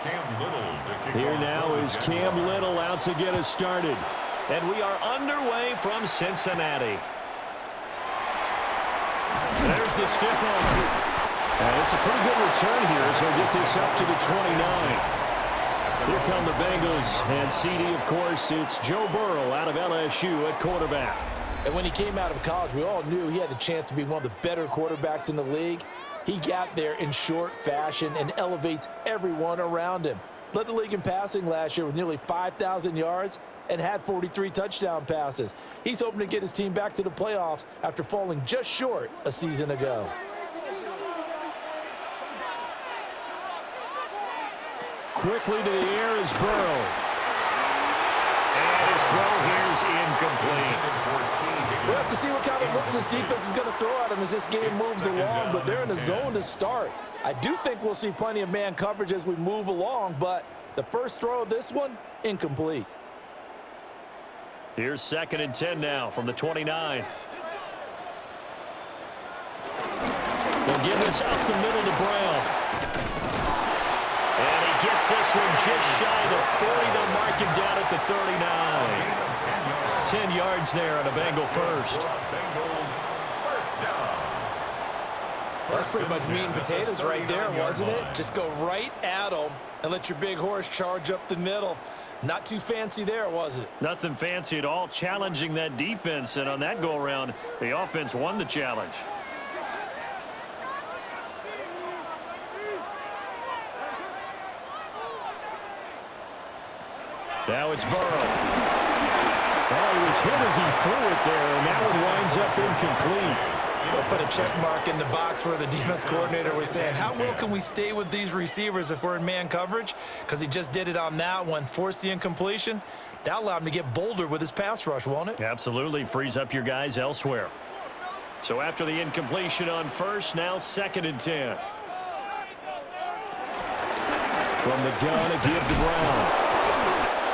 Here now is Cam Little out to get us started. And we are underway from Cincinnati. There's the stiff arm. And it's a pretty good return here as he'll get this up to the 29. Here come the Bengals. And CD, of course, it's Joe Burrow out of LSU at quarterback. And when he came out of college, we all knew he had the chance to be one of the better quarterbacks in the league. He got there in short fashion and elevates everyone around him. Led the league in passing last year with nearly 5,000 yards and had 43 touchdown passes. He's hoping to get his team back to the playoffs after falling just short a season ago. Quickly to the air is Burrow. And his throw here is incomplete. We'll have to see what kind of looks this defense is going to throw at him as this game moves along, but they're in a zone to start. I do think we'll see plenty of man coverage as we move along, but the first throw of this one, incomplete. Here's 2nd and 10 now from the 29. They'll give this up the middle to Brown. And he gets this one just shy of the 40. They'll mark him down at the 39. 10 yards there on a Bengal first. That's pretty much meat and potatoes right there, wasn't it? Just go right at them and let your big horse charge up the middle. Not too fancy there, was it? Nothing fancy at all, challenging that defense. And on that go-around, the offense won the challenge. Now it's Burrow. Oh, he was hit as he threw it there, and that one winds up incomplete. They'll put a check mark in the box where the defense coordinator was saying, how well can we stay with these receivers if we're in man coverage? Because he just did it on that one, forced the incompletion. That allowed him to get bolder with his pass rush, won't it? Absolutely, frees up your guys elsewhere. So after the incompletion on first, now 2nd and 10. From the gun, a give to Brown.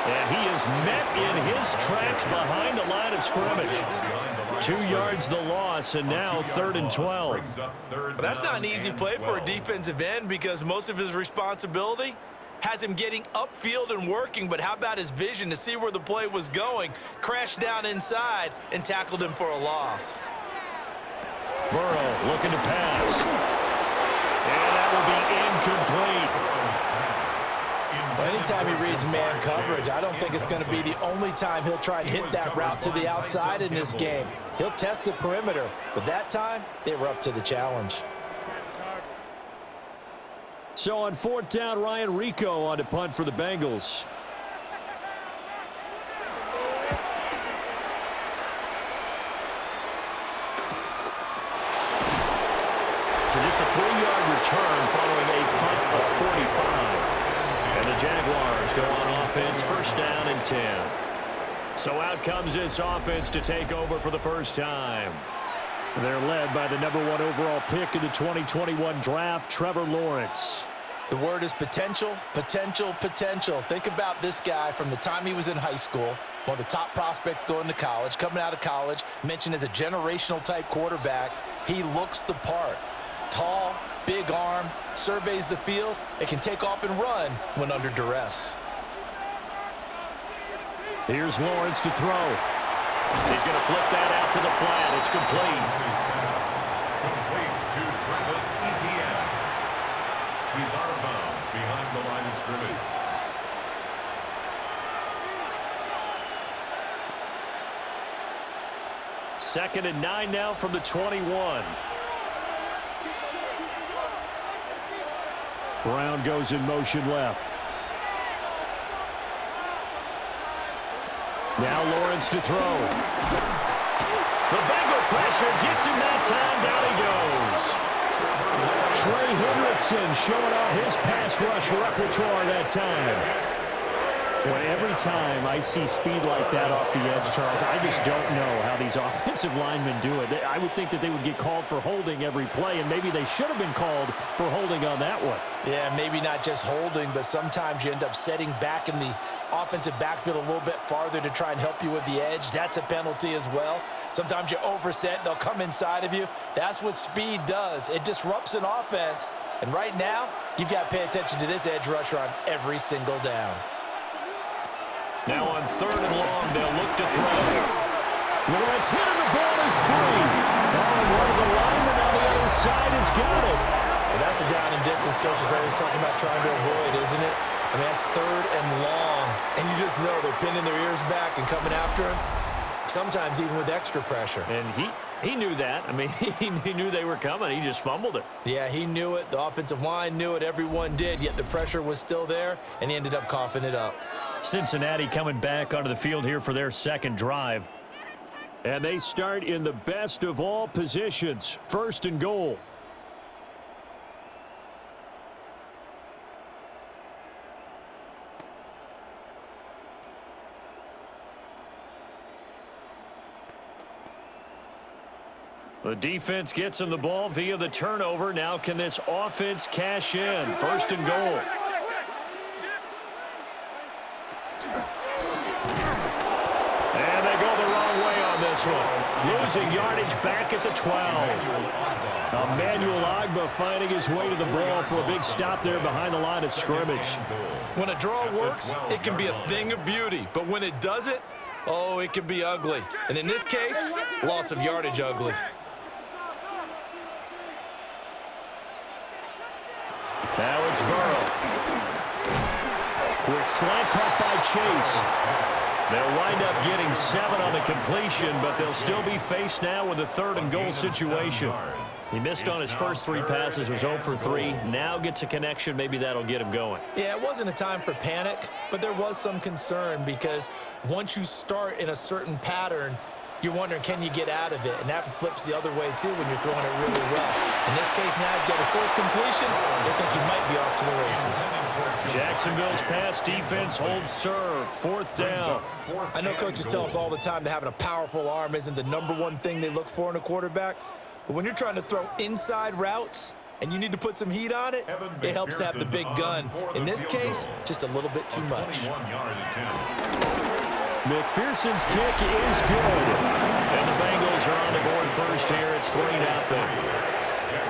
And he is met in his tracks behind the line of scrimmage. 2 yards the loss, and now 3rd and 12. But that's not an easy play for a defensive end because most of his responsibility has him getting upfield and working. But how about his vision to see where the play was going? Crashed down inside and tackled him for a loss. Burrow looking to pass. And that will be incomplete. Anytime he reads man coverage, I don't think it's going to be the only time he'll try and hit that route to the outside in this game. He'll test the perimeter, but that time, they were up to the challenge. So on 4th down, Ryan Rico on to punt for the Bengals. So just a 3-yard return following a punt of 45. And the Jaguars go on offense, 1st down and 10. So out comes this offense to take over for the first time. They're led by the #1 overall pick in the 2021 draft, Trevor Lawrence. The word is potential, potential, potential. Think about this guy from the time he was in high school, one of the top prospects going to college, coming out of college, mentioned as a generational type quarterback. He looks the part. Tall, big arm, surveys the field, and can take off and run when under duress. Here's Lawrence to throw. He's going to flip that out to the flat. It's complete. Complete to Travis Etienne. He's out of bounds behind the line of scrimmage. Second and 9 now from the 21. Brown goes in motion left. Now Lawrence to throw. The Bengal pressure gets him that time. Down he goes. Trey Hendrickson showing off his pass rush repertoire that time. Well, every time I see speed like that off the edge, Charles, I just don't know how these offensive linemen do it. I would think that they would get called for holding every play, and maybe they should have been called for holding on that one. Yeah, maybe not just holding, but sometimes you end up setting back in the offensive backfield a little bit farther to try and help you with the edge. That's a penalty as well. Sometimes you overset, they'll come inside of you. That's what speed does. It disrupts an offense, And right now, you've got to pay attention to this edge rusher on every single down. Now on 3rd and long, they'll look to throw. Lawrence hit and the ball is free. Oh, and one of the linemen on the other side has got it. Well, that's a down and distance coach is always talking about trying to avoid, isn't it? I mean, that's 3rd and long. And you just know they're pinning their ears back and coming after him, sometimes even with extra pressure. And he knew that. I mean, he knew they were coming. He just fumbled it. Yeah, he knew it. The offensive line knew it. Everyone did, yet the pressure was still there, and he ended up coughing it up. Cincinnati coming back onto the field here for their second drive. And they start in the best of all positions. 1st and goal. The defense gets him the ball via the turnover. Now can this offense cash in? 1st and goal. And they go the wrong way on this one. Losing yardage back at the 12. Emmanuel Ogbah finding his way to the ball for a big stop there behind the line of scrimmage. When a draw works, it can be a thing of beauty. But when it doesn't, oh, it can be ugly. And in this case, loss of yardage ugly. Now it's Burrow. Quick slant caught by Chase. They'll wind up getting 7 on the completion, but they'll still be faced now with a 3rd and goal situation. He missed on his first 3 passes, was 0 for 3. Now gets a connection. Maybe that'll get him going. Yeah, it wasn't a time for panic, but there was some concern because once you start in a certain pattern, you're wondering, can you get out of it? And that flips the other way, too, when you're throwing it really well. In this case, now he's got his first completion. They think he might be off to the races. Jacksonville's pass defense holds serve. 4th down. I know coaches tell us all the time that having a powerful arm isn't the #1 thing they look for in a quarterback. But when you're trying to throw inside routes and you need to put some heat on it, it helps to have the big gun. In this case, just a little bit too much. McPherson's kick is good. And the Bengals are on the board first here. It's 3-0.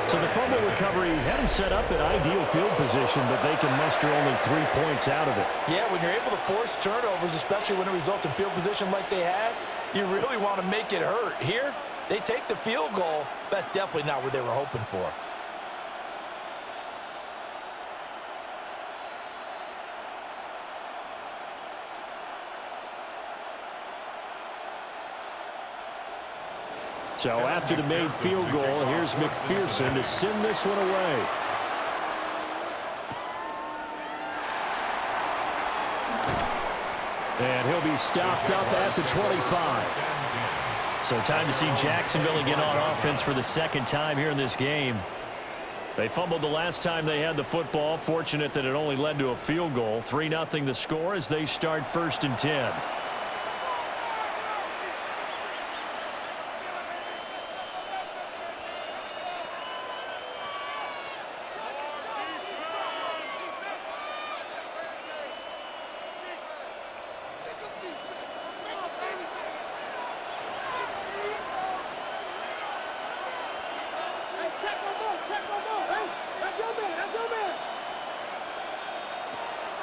So the fumble recovery had them set up in ideal field position, but they can muster only 3 points out of it. Yeah, when you're able to force turnovers, especially when it results in field position like they had, you really want to make it hurt. Here, they take the field goal. That's definitely not what they were hoping for. So after the made field goal, here's McPherson to send this one away. And he'll be stopped up at the 25. So time to see Jacksonville again on offense for the 2nd time here in this game. They fumbled the last time they had the football. Fortunate that it only led to a field goal. 3-0 the score as they start 1st and 10.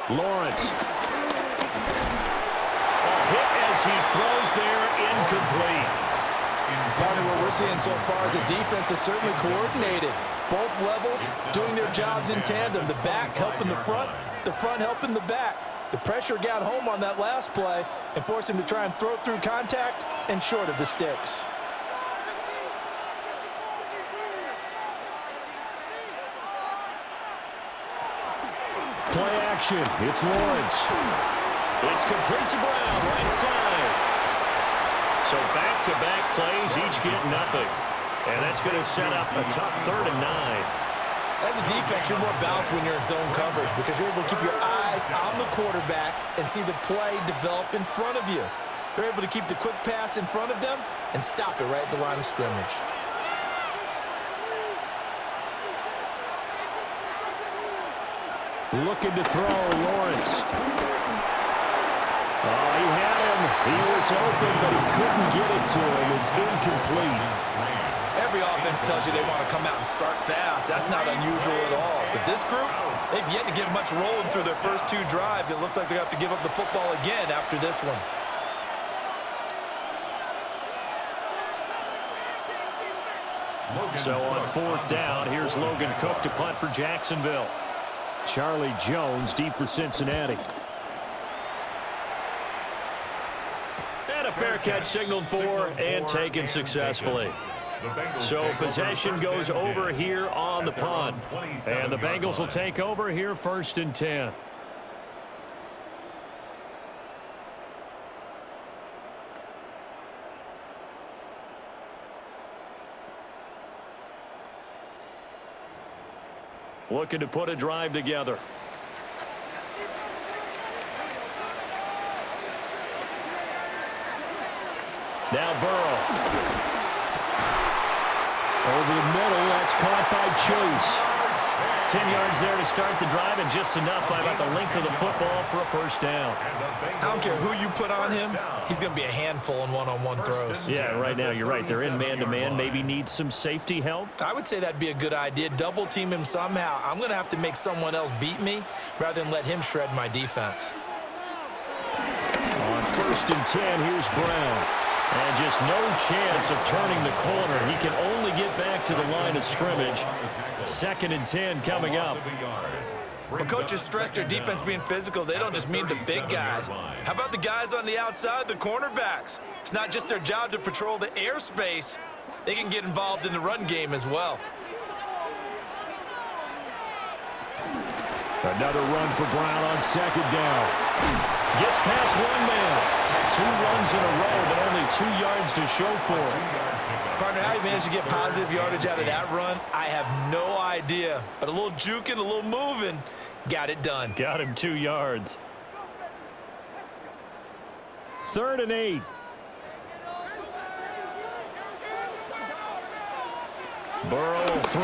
Lawrence. A hit as he throws there, incomplete. Partner, what we're seeing so far is the defense is certainly coordinated. Both levels doing their jobs in tandem. The back helping the front helping the back. The pressure got home on that last play and forced him to try and throw through contact and short of the sticks. Play action. It's Lawrence. It's complete to Brown, right side. So back-to-back plays, each get nothing. And that's going to set up a tough 3rd and 9. As a defense, you're more balanced when you're in zone coverage because you're able to keep your eyes on the quarterback and see the play develop in front of you. They're able to keep the quick pass in front of them and stop it right at the line of scrimmage. Looking to throw, Lawrence. Oh, he had him. He was open, but he couldn't get it to him. It's incomplete. Every offense tells you they want to come out and start fast. That's not unusual at all. But this group, they've yet to get much rolling through their first 2 drives. It looks like they have to give up the football again after this one. So on 4th down, here's Logan Cook to punt for Jacksonville. Charlie Jones deep for Cincinnati. And a fair catch signaled for and taken successfully. So possession goes over here on the punt. And the Bengals will take over here 1st and 10. Looking to put a drive together. Now Burrow. Over the middle, that's caught by Chase. 10 yards there to start the drive, and just enough by about the length of the football for a 1st down. I don't care who you put on him, he's going to be a handful in one-on-one throws. Yeah, right now you're right. They're in man-to-man. Maybe need some safety help. I would say that'd be a good idea. Double team him somehow. I'm going to have to make someone else beat me rather than let him shred my defense. On 1st and 10, here's Brown. And just no chance of turning the corner. He can only get back to the line of scrimmage. 2nd and 10 coming up. When coaches stress their defense being physical, they don't just mean the big guys. How about the guys on the outside, the cornerbacks? It's not just their job to patrol the airspace. They can get involved in the run game as well. Another run for Brown on 2nd down. Gets past one man. 2 runs in a row, but only 2 yards to show for it. Partner, how you managed to get positive yardage out of that run, I have no idea. But a little juking, a little moving, got it done. Got him 2 yards. 3rd and 8. Burrow will throw.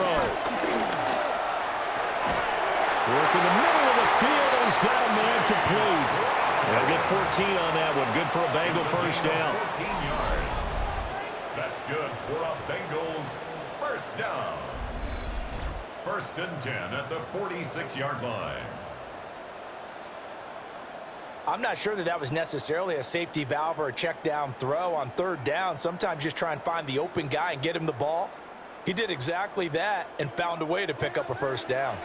Work in the middle of the field, and he's got a man complete. They'll get 14 on that one. Good for a Bengal 1st down. 14 yards. That's good for a Bengals 1st down. 1st and 10 at the 46-yard line. I'm not sure that was necessarily a safety valve or a check down throw on 3rd down. Sometimes just try and find the open guy and get him the ball. He did exactly that and found a way to pick up a 1st down.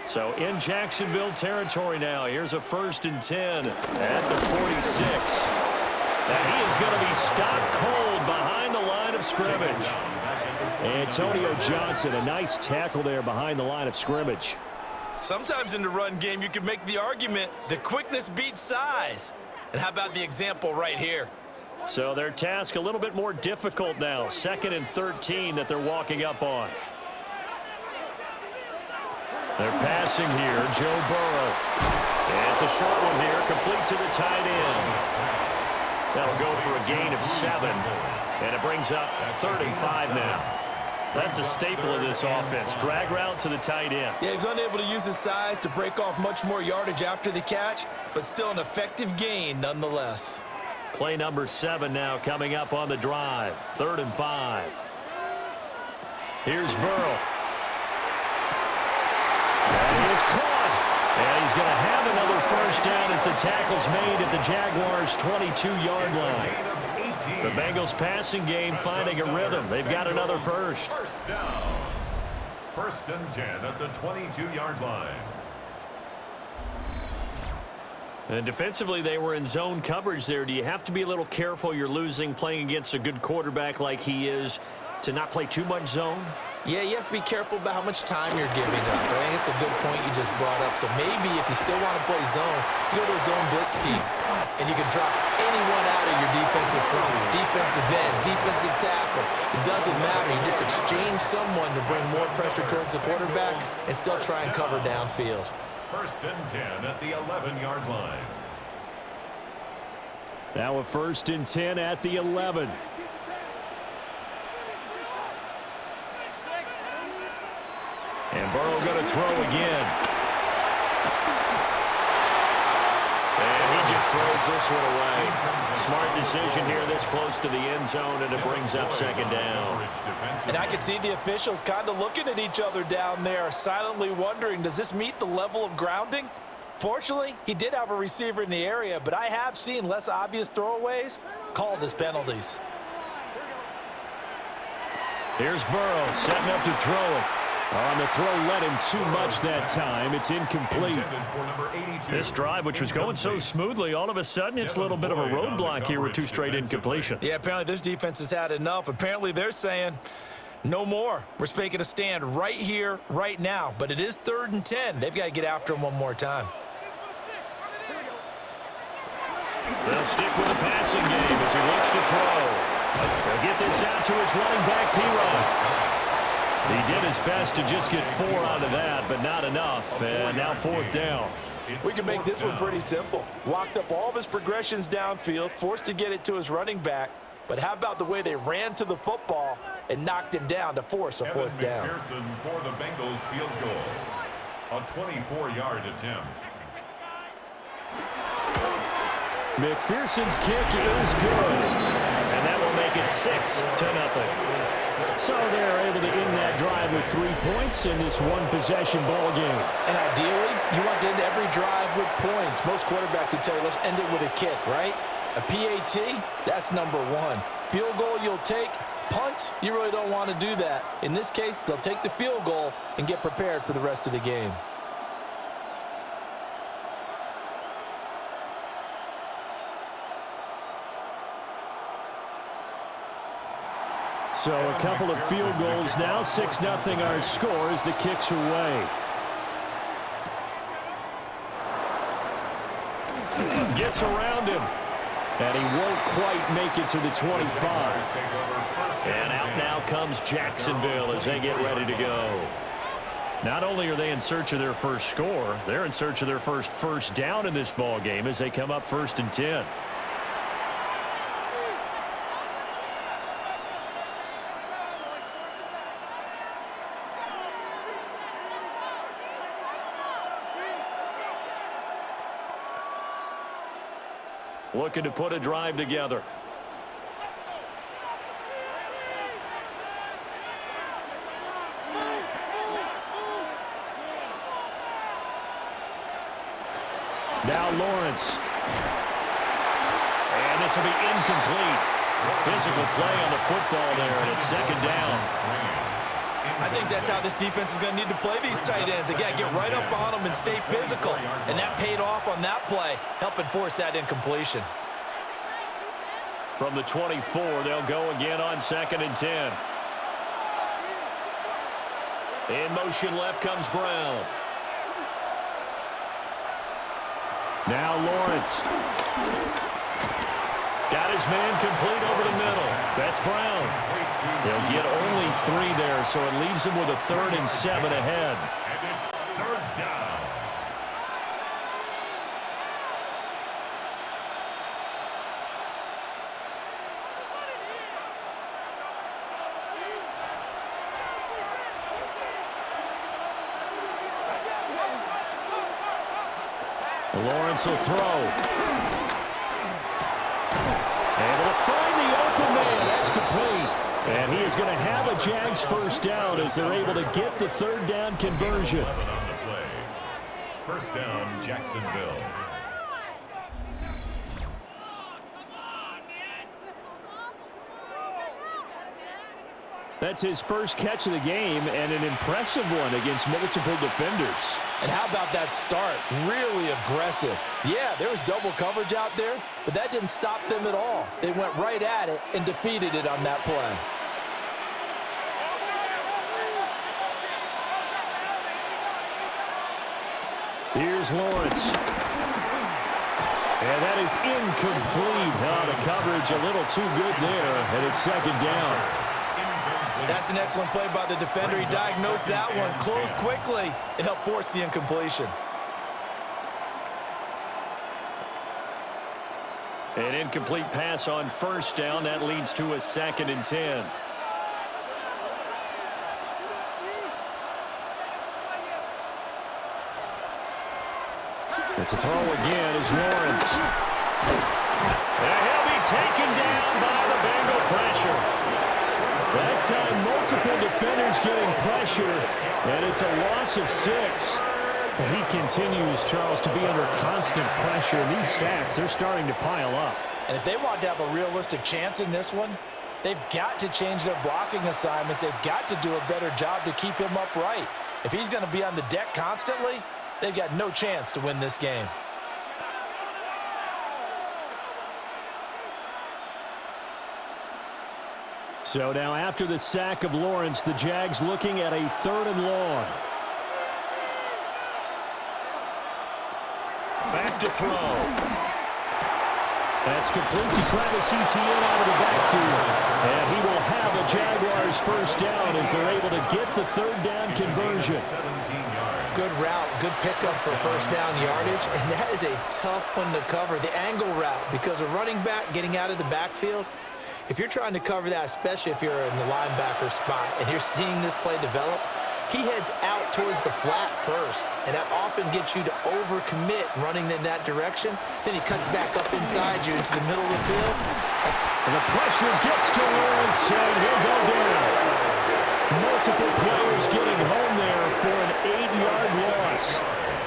So in Jacksonville territory now. Here's a 1st and 10 at the 46. And he is going to be stopped cold behind the line of scrimmage. Antonio Johnson, a nice tackle there behind the line of scrimmage. Sometimes in the run game, you can make the argument the quickness beats size. And how about the example right here? So their task a little bit more difficult now. 2nd and 13 that they're walking up on. They're passing here, Joe Burrow. And it's a short one here, complete to the tight end. That'll go for a gain of 7. And it brings up 3rd and 5 now. That's a staple of this offense. Drag route to the tight end. Yeah, he's unable to use his size to break off much more yardage after the catch, but still an effective gain nonetheless. Play number 7 now coming up on the drive. 3rd and 5. Here's Burrow. And he is caught. And he's going to have another 1st down as the tackle's made at the Jaguars' 22-yard line. The Bengals passing game finding a rhythm. They've got another 1st. 1st down. 1st and 10 at the 22-yard line. And defensively, they were in zone coverage there. Do you have to be a little careful? You're losing playing against a good quarterback like he is to not play too much zone? Yeah, you have to be careful about how much time you're giving up. I think it's a good point you just brought up. So maybe if you still want to play zone, you go to a zone blitz scheme, and you can drop anyone out of your defensive front, defensive end, defensive tackle. It doesn't matter. You just exchange someone to bring more pressure towards the quarterback and still try and cover downfield. 1st and 10 at the 11-yard line. Now a 1st and 10 at the 11. And Burrow going to throw again. And he just throws this one away. Smart decision here this close to the end zone, and it brings up second down. And I can see the officials kind of looking at each other down there, silently wondering, does this meet the level of grounding? Fortunately, he did have a receiver in the area, but I have seen less obvious throwaways called as penalties. Here's Burrow setting up to throw it. On the throw, led him too much that time. It's incomplete. This drive, which was going so smoothly, all of a sudden it's a little bit of a roadblock here with 2 straight incompletions. Yeah, apparently this defense has had enough. Apparently they're saying, no more. We're making a stand right here, right now. But it is 3rd and 10. They've got to get after him one more time. They'll stick with the passing game as he looks to throw. They'll get this out to his running back, P-Rod. He did his best to just get 4 out of that, but not enough. And now 4th down. We can make this one pretty simple. Walked up all of his progressions downfield, forced to get it to his running back. But how about the way they ran to the football and knocked him down to force a 4th down? McPherson for the Bengals field goal. A 24-yard attempt. McPherson's kick is good. And that will make it 6-0. So they're able to end that drive with 3 points in this one-possession ball game. And ideally, you want to end every drive with points. Most quarterbacks would tell you, let's end it with a kick, right? A PAT, that's number 1. Field goal you'll take. Punts, you really don't want to do that. In this case, they'll take the field goal and get prepared for the rest of the game. So a couple of field goals now. 6-0 our score as the kicks away. Gets around him. And he won't quite make it to the 25. And out now comes Jacksonville as they get ready to go. Not only are they in search of their first score, they're in search of their first down in this ball game as they come up 1st and 10. Looking to put a drive together. Now Lawrence. And this will be incomplete. Physical play on the football there, and it's 2nd down. I think that's how this defense is going to need to play these tight ends. They got to get right up on them and stay physical. And that paid off on that play, helping force that incompletion. From the 24, they'll go again on 2nd and 10. In motion left comes Brown. Now Lawrence. Got his man complete over the middle. That's Brown. They'll get only 3 there, so it leaves him with a 3rd and 7 ahead. And it's 3rd down. Lawrence will throw. Able to find the open man. That's complete. And he is going to have a Jags 1st down as they're able to get the 3rd down conversion. 11 on the play. 1st down, Jacksonville. That's his first catch of the game and an impressive one against multiple defenders. And how about that start? Really aggressive. Yeah, there was double coverage out there, but that didn't stop them at all. They went right at it and defeated it on that play. Here's Lawrence. And that is incomplete. The coverage a little too good there, and it's 2nd down. That's an excellent play by the defender. He diagnosed that one, closed quickly, and helped force the incompletion. An incomplete pass on 1st down. That leads to a 2nd and 10. And to throw again is Lawrence. And he'll be taken down by the Bengal pressure. That time, multiple defenders getting pressure, and it's a loss of 6. But he continues, Charles, to be under constant pressure, and these sacks, they're starting to pile up. And if they want to have a realistic chance in this one, they've got to change their blocking assignments. They've got to do a better job to keep him upright. If he's going to be on the deck constantly, they've got no chance to win this game. So now after the sack of Lawrence, the Jags looking at a 3rd and long. Back to throw. That's complete to Travis Etienne out of the backfield. And he will have a Jaguars first down as they're able to get the 3rd down conversion. Good route, good pickup for first down yardage, and that is a tough one to cover. The angle route, because a running back getting out of the backfield, if you're trying to cover that, especially if you're in the linebacker spot and you're seeing this play develop, he heads out towards the flat first, and that often gets you to overcommit running in that direction. Then he cuts back up inside you into the middle of the field. And the pressure gets to Lawrence, and he'll go down. Multiple players getting home there for an 8-yard loss.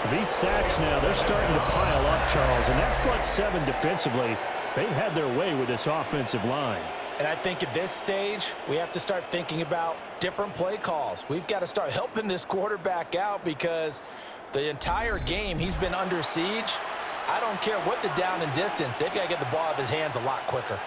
These sacks now, they're starting to pile up, Charles, and that front 7 defensively, they've had their way with this offensive line. And I think at this stage, we have to start thinking about different play calls. We've got to start helping this quarterback out because the entire game he's been under siege. I don't care what the down and distance. They've got to get the ball out of his hands a lot quicker.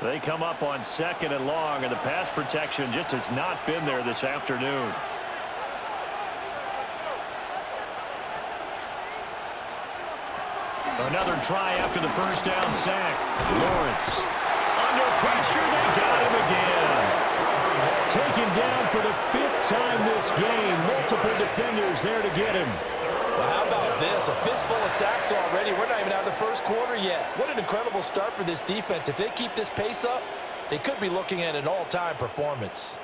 They come up on 2nd and long, and the pass protection just has not been there this afternoon. Another try after the first down sack. Lawrence. Under pressure, they got him again. Taken down for the 5th time this game. Multiple defenders there to get him. Well, how about this? A fistful of sacks already. We're not even out of the first quarter yet. What an incredible start for this defense. If they keep this pace up, they could be looking at an all-time performance.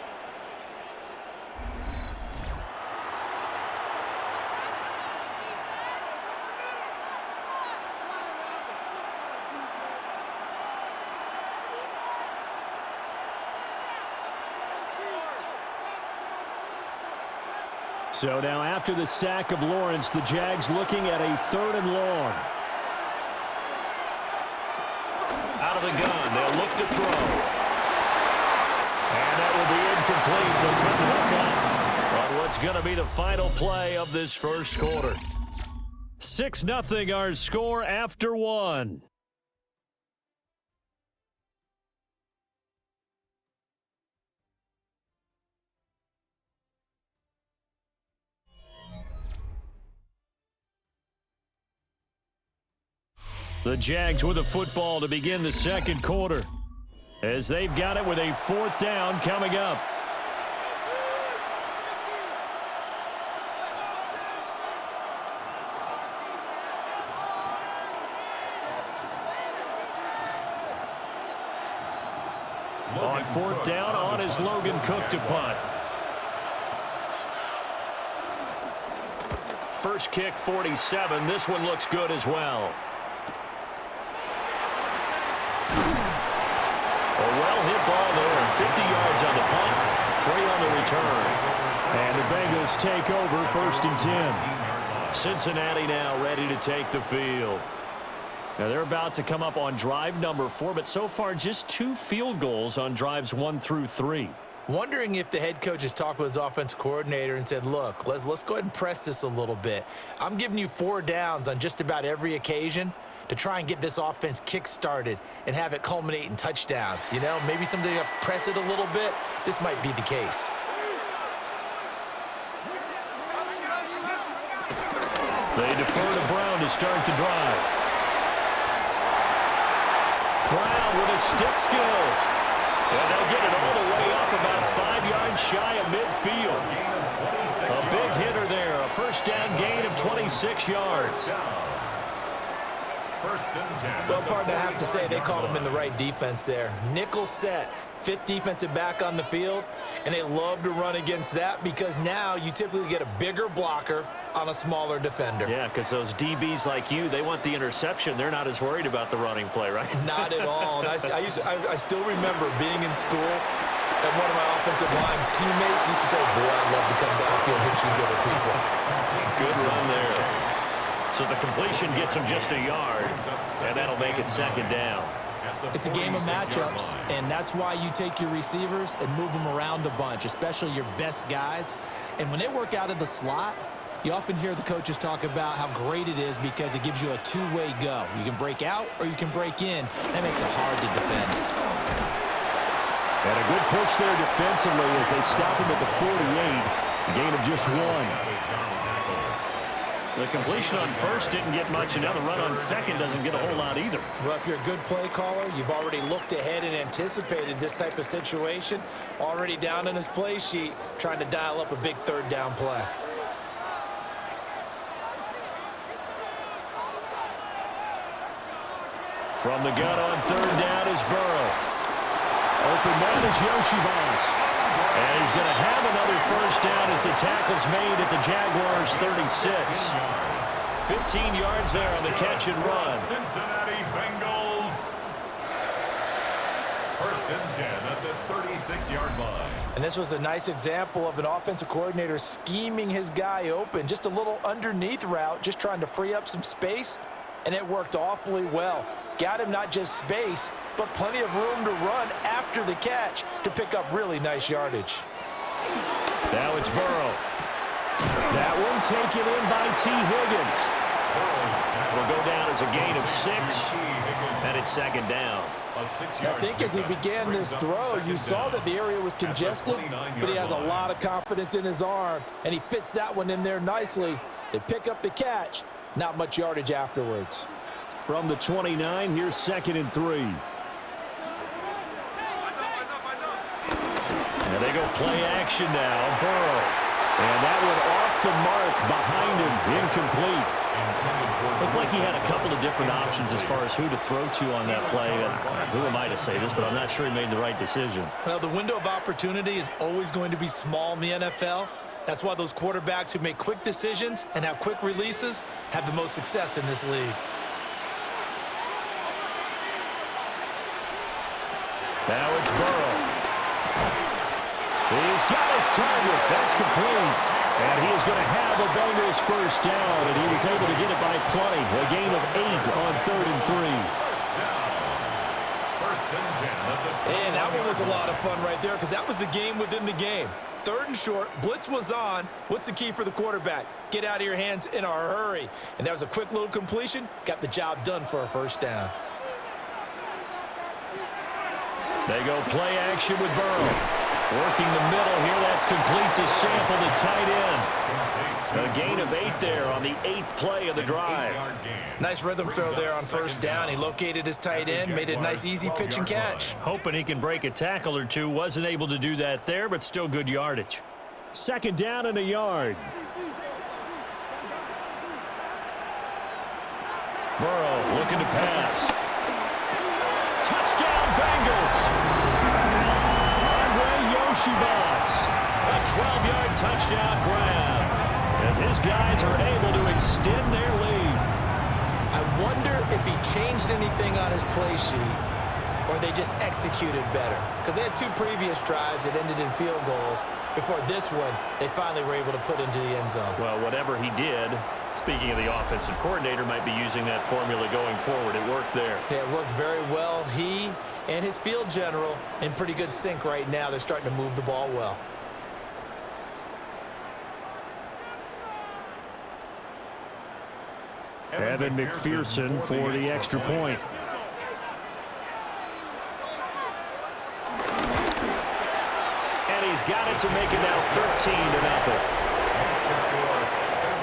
So now after the sack of Lawrence, the Jags looking at a 3rd and long. Out of the gun, they'll look to throw. And that will be incomplete. They'll come hook up on what's going to be the final play of this first quarter. 6-0 our score after 1. The Jags with the football to begin the second quarter as they've got it with a 4th down coming up. On 4th down, on is Logan Cook to punt. First kick, 47. This one looks good as well. A well-hit ball there, 50 yards on the punt, 3 on the return. And the Bengals take over 1st and 10. Cincinnati now ready to take the field. Now they're about to come up on drive number 4, but so far just 2 field goals on drives 1 through 3. Wondering if the head coach has talked with his offensive coordinator and said, look, let's go ahead and press this a little bit. I'm giving you 4 downs on just about every occasion to try and get this offense kick-started and have it culminate in touchdowns. You know, maybe something to press it a little bit. This might be the case. They defer to Brown to start the drive. Brown with his stick skills. And they'll get it all the way up about 5 yards shy of midfield. A big hitter there. A first down gain of 26 yards. First and 10. Well, partner, I have to say they called him in the right defense there. Nickel set, fifth defensive back on the field, and they love to run against that because now you typically get a bigger blocker on a smaller defender. Yeah, because those DBs like you, they want the interception. They're not as worried about the running play, right? Not at all. And I still remember being in school, and one of my offensive line teammates used to say, boy, I'd love to come downfield and hit you little people. Good run there. So the completion gets him just a yard, and that'll make it second down. It's a game of matchups, and that's why you take your receivers and move them around a bunch, especially your best guys. And when they work out of the slot, you often hear the coaches talk about how great it is because it gives you a two-way go. You can break out or you can break in. That makes it hard to defend. And a good push there defensively as they stop him at the 48. Gain of just one. The completion on first didn't get much, and now the run on second doesn't get a whole lot either. Well, if you're a good play caller, you've already looked ahead and anticipated this type of situation. Already down in his play sheet, trying to dial up a big third down play. From the gun on third down is Burrow. Open man is Yoshivas. And he's going to have another first down as the tackle's made at the Jaguars' 36. 15 yards there on the catch and run. Cincinnati Bengals. First and 10 at the 36-yard line. And this was a nice example of an offensive coordinator scheming his guy open. Just a little underneath route, just trying to free up some space, and it worked awfully well. Got him not just space, but plenty of room to run after the catch to pick up really nice yardage. Now it's Burrow. That one taken in by T. Higgins. Will go down as a gain of 6, and it's second down. I think as he began this throw, you saw that the area was congested, but he has a lot of confidence in his arm, and he fits that one in there nicely. They pick up the catch, not much yardage afterwards. From the 29, here's second and 3. And they go play action now. Burrow. And that one off the mark behind him, incomplete. Looked like he had a couple of different options as far as who to throw to on that play. And who am I to say this, but I'm not sure he made the right decision. Well, the window of opportunity is always going to be small in the NFL. That's why those quarterbacks who make quick decisions and have quick releases have the most success in this league. Now it's Burrow. He's got his target. That's complete. And he is going to have a Bengals first down, and he was able to get it by plenty. A gain of 8 on third and 3. First and 10. And that one was a lot of fun right there because that was the game within the game. Third and short, blitz was on. What's the key for the quarterback? Get out of your hands in a hurry. And that was a quick little completion. Got the job done for a first down. They go play action with Burrow. Working the middle here. That's complete to Sample, the tight end. A gain of 8 there on the 8th play of the drive. Nice rhythm throw there on first down. He located his tight end, made it a nice, easy pitch and catch. Hoping he can break a tackle or two. Wasn't able to do that there, but still good yardage. Second down and a yard. Burrow looking to pass. Touchdown, Bengals! Yoshivas, a 12-yard touchdown grab as his guys are able to extend their lead. I wonder if he changed anything on his play sheet or they just executed better. Because they had 2 previous drives that ended in field goals. Before this one, they finally were able to put into the end zone. Well, whatever he did, speaking of the offensive coordinator, might be using that formula going forward. It worked there. Yeah, it worked very well. He and his field general in pretty good sync right now. They're starting to move the ball well. Evan McPherson for the extra point. And he's got it to make it now 13-0.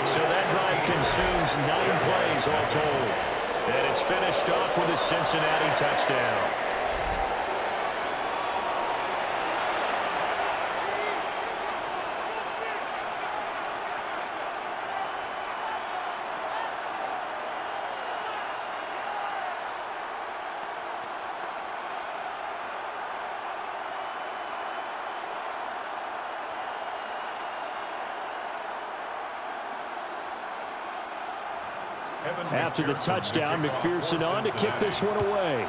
So that drive consumes 9 plays all told. And it's finished off with a Cincinnati touchdown. After the touchdown, McPherson on to kick this one away.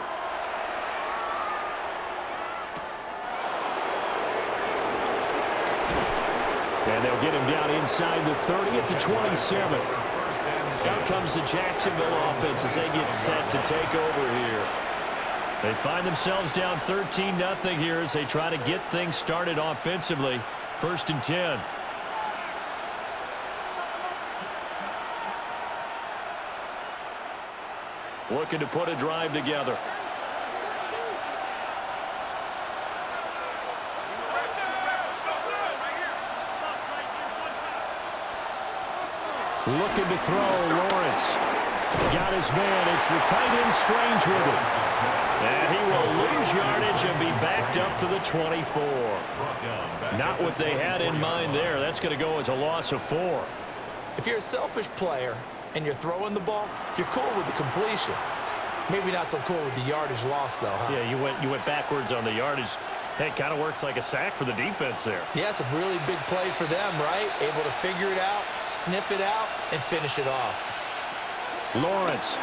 And they'll get him down inside the 30 at the 27. Out comes the Jacksonville offense as they get set to take over here. They find themselves down 13-0 here as they try to get things started offensively. 1st and 10. Looking to put a drive together. Looking to throw, Lawrence. Got his man. It's the tight end Strange with it. And he will lose yardage and be backed up to the 24. Not what they had in mind there. That's going to go as a loss of 4. If you're a selfish player and you're throwing the ball, you're cool with the completion. Maybe not so cool with the yardage loss, though, huh? Yeah, you went backwards on the yardage. Hey, it kind of works like a sack for the defense there. Yeah, it's a really big play for them, right? Able to figure it out, sniff it out, and finish it off. Lawrence.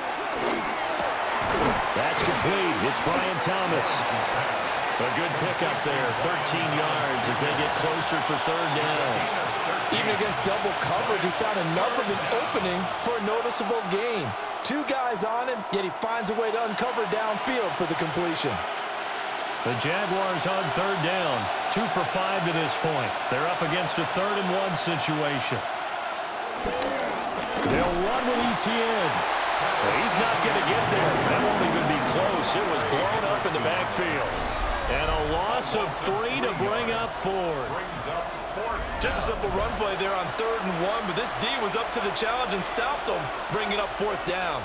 That's complete. It's Brian Thomas. A good pickup there, 13 yards as they get closer for 3rd down. Even against double coverage, he found enough of an opening for a noticeable gain. 2 guys on him, yet he finds a way to uncover downfield for the completion. The Jaguars on 3rd down, 2 for 5 to this point. They're up against a 3rd and 1 situation. They'll run with Etienne. He's not going to get there. That won't even be close. It was blown up in the backfield. And a loss of 3 to bring up 4. Just a simple run play there on 3rd and 1, but this D was up to the challenge and stopped him, bringing up 4th down.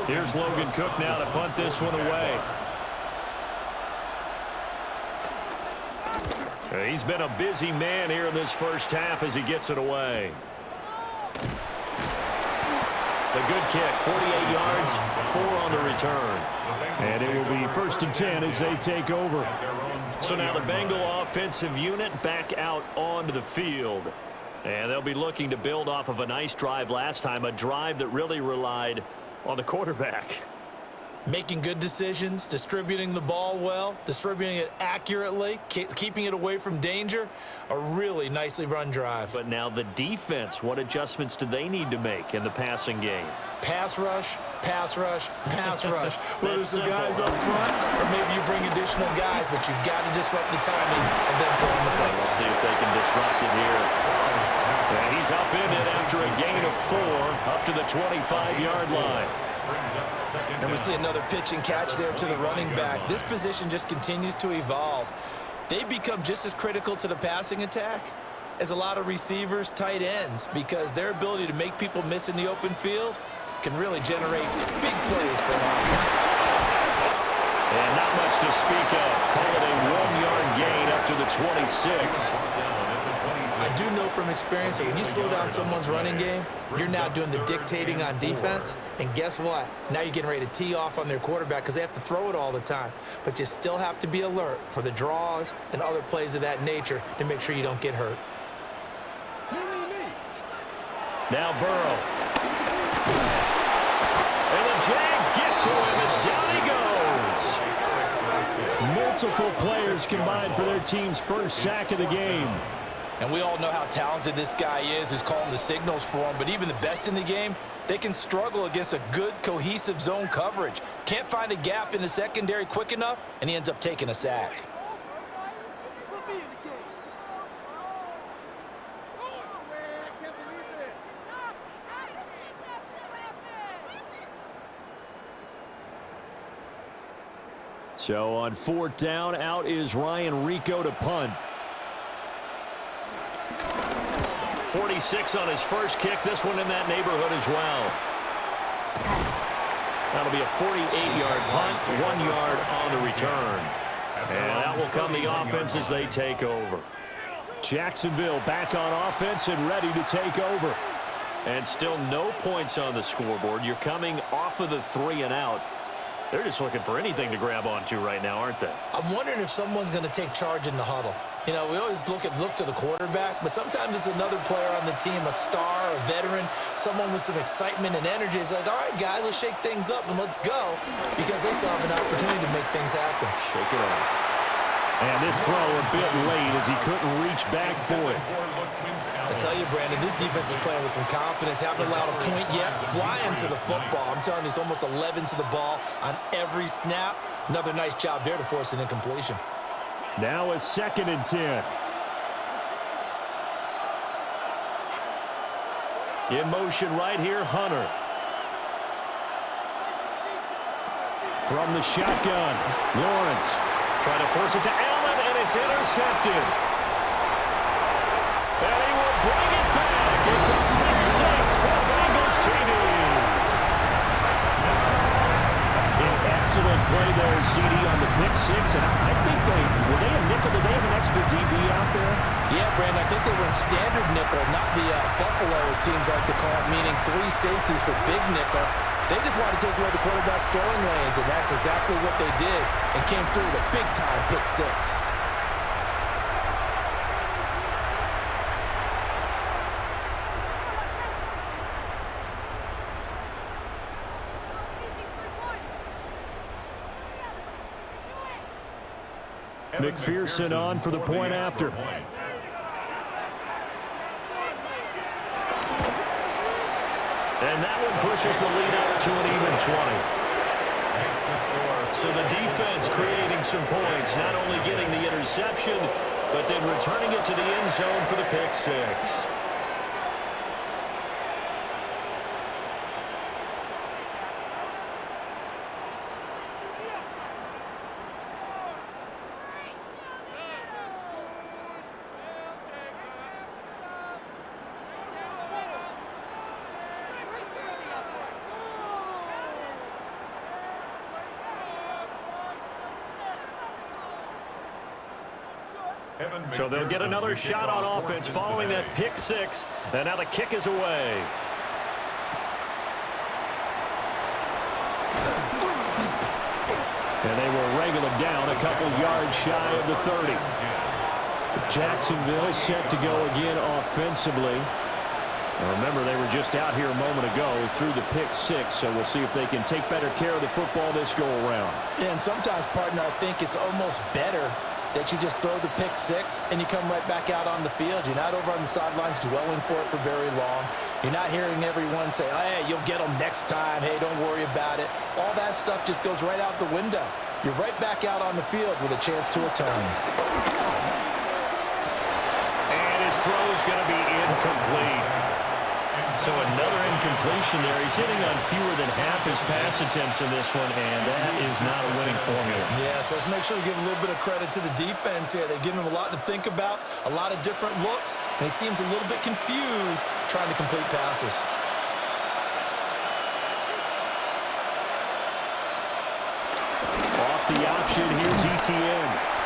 Here's Logan Cook now to punt this one away. He's been a busy man here in this first half as he gets it away. The good kick, 48 yards, 4 on the return. And it will be 1st and 10 as they take over. So now the Bengal offensive unit back out onto the field. And they'll be looking to build off of a nice drive last time, a drive that really relied on the quarterback. Making good decisions, distributing the ball well, distributing it accurately, keeping it away from danger. A really nicely run drive. But now the defense, what adjustments do they need to make in the passing game? Pass rush, pass rush, pass rush. Whether it's the guys up front or maybe you bring additional guys, but you've got to disrupt the timing of them pulling the play. We'll see if they can disrupt it here. And he's up in it after a gain of 4 up to the 25-yard line. And we see another pitch and catch there to the running back. This position just continues to evolve. They become just as critical to the passing attack as a lot of receivers, tight ends, because their ability to make people miss in the open field can really generate big plays for an offense. And not much to speak of. Call it a 1-yard gain up to the 26. I do know from experience that when you slow down someone's running game, you're now doing the dictating on defense. And guess what? Now you're getting ready to tee off on their quarterback because they have to throw it all the time. But you still have to be alert for the draws and other plays of that nature to make sure you don't get hurt. Now Burrow. And the Jags get to him as down he goes. Multiple players combined for their team's first sack of the game. And we all know how talented this guy is who's calling the signals for him. But even the best in the game, they can struggle against a good, cohesive zone coverage. Can't find a gap in the secondary quick enough, and he ends up taking a sack. So on 4th down, out is Ryan Rico to punt. 46 on his first kick. This one in that neighborhood as well. That'll be a 48-yard punt, 1 yard on the return. And that will come the offense as they take over. Jacksonville back on offense and ready to take over. And still no points on the scoreboard. You're coming off of the 3 and out. They're just looking for anything to grab onto right now, aren't they? I'm wondering if someone's going to take charge in the huddle. You know, we always look to the quarterback, but sometimes it's another player on the team, a star, a veteran, someone with some excitement and energy. It's like, all right, guys, let's shake things up and let's go, because they still have an opportunity to make things happen. Shake it off. And this throw a bit late as he couldn't reach back for it. I tell you, Brandon, this defense is playing with some confidence. Haven't allowed a point yet. Flying to the football. I'm telling you, it's almost 11 to the ball on every snap. Another nice job there to force an incompletion. Now a 2nd and 10. In motion right here, Hunter. From the shotgun, Lawrence. Trying to force it to Allen, and it's intercepted. And he will bring it back. It's a pick 6 for Bengals TV. An excellent play there, CD, on the pick 6. And I think were they a nickel? Did they have an extra DB out there? Yeah, Brandon, I think they were in standard nickel, not the Buffalo, as teams like to call it, meaning 3 safeties for big nickel. They just wanted to take away the quarterback's throwing lanes, and that's exactly what they did, and came through with a big-time pick 6. McPherson on for the point after. And that one pushes the lead up to an even 20. So the defense creating some points, not only getting the interception, but then returning it to the end zone for the pick 6. So they'll get another shot on offense following that pick 6. And now the kick is away. And they will wrangle him down a couple yards shy of the 30. Jacksonville set to go again offensively. Now remember, they were just out here a moment ago through the pick 6, so we'll see if they can take better care of the football this go around. Yeah, and sometimes, partner, I think it's almost better that you just throw the pick 6 and you come right back out on the field. You're not over on the sidelines dwelling for it for very long. You're not hearing everyone say, oh, hey, you'll get them next time. Hey, don't worry about it. All that stuff just goes right out the window. You're right back out on the field with a chance to atone. And his throw is going to be incomplete. So another incompletion there. He's hitting on fewer than half his pass attempts in this one, and that is not a winning formula. Yes, let's make sure we give a little bit of credit to the defense here. They've given him a lot to think about, a lot of different looks, and he seems a little bit confused trying to complete passes. Off the option, here's ETN.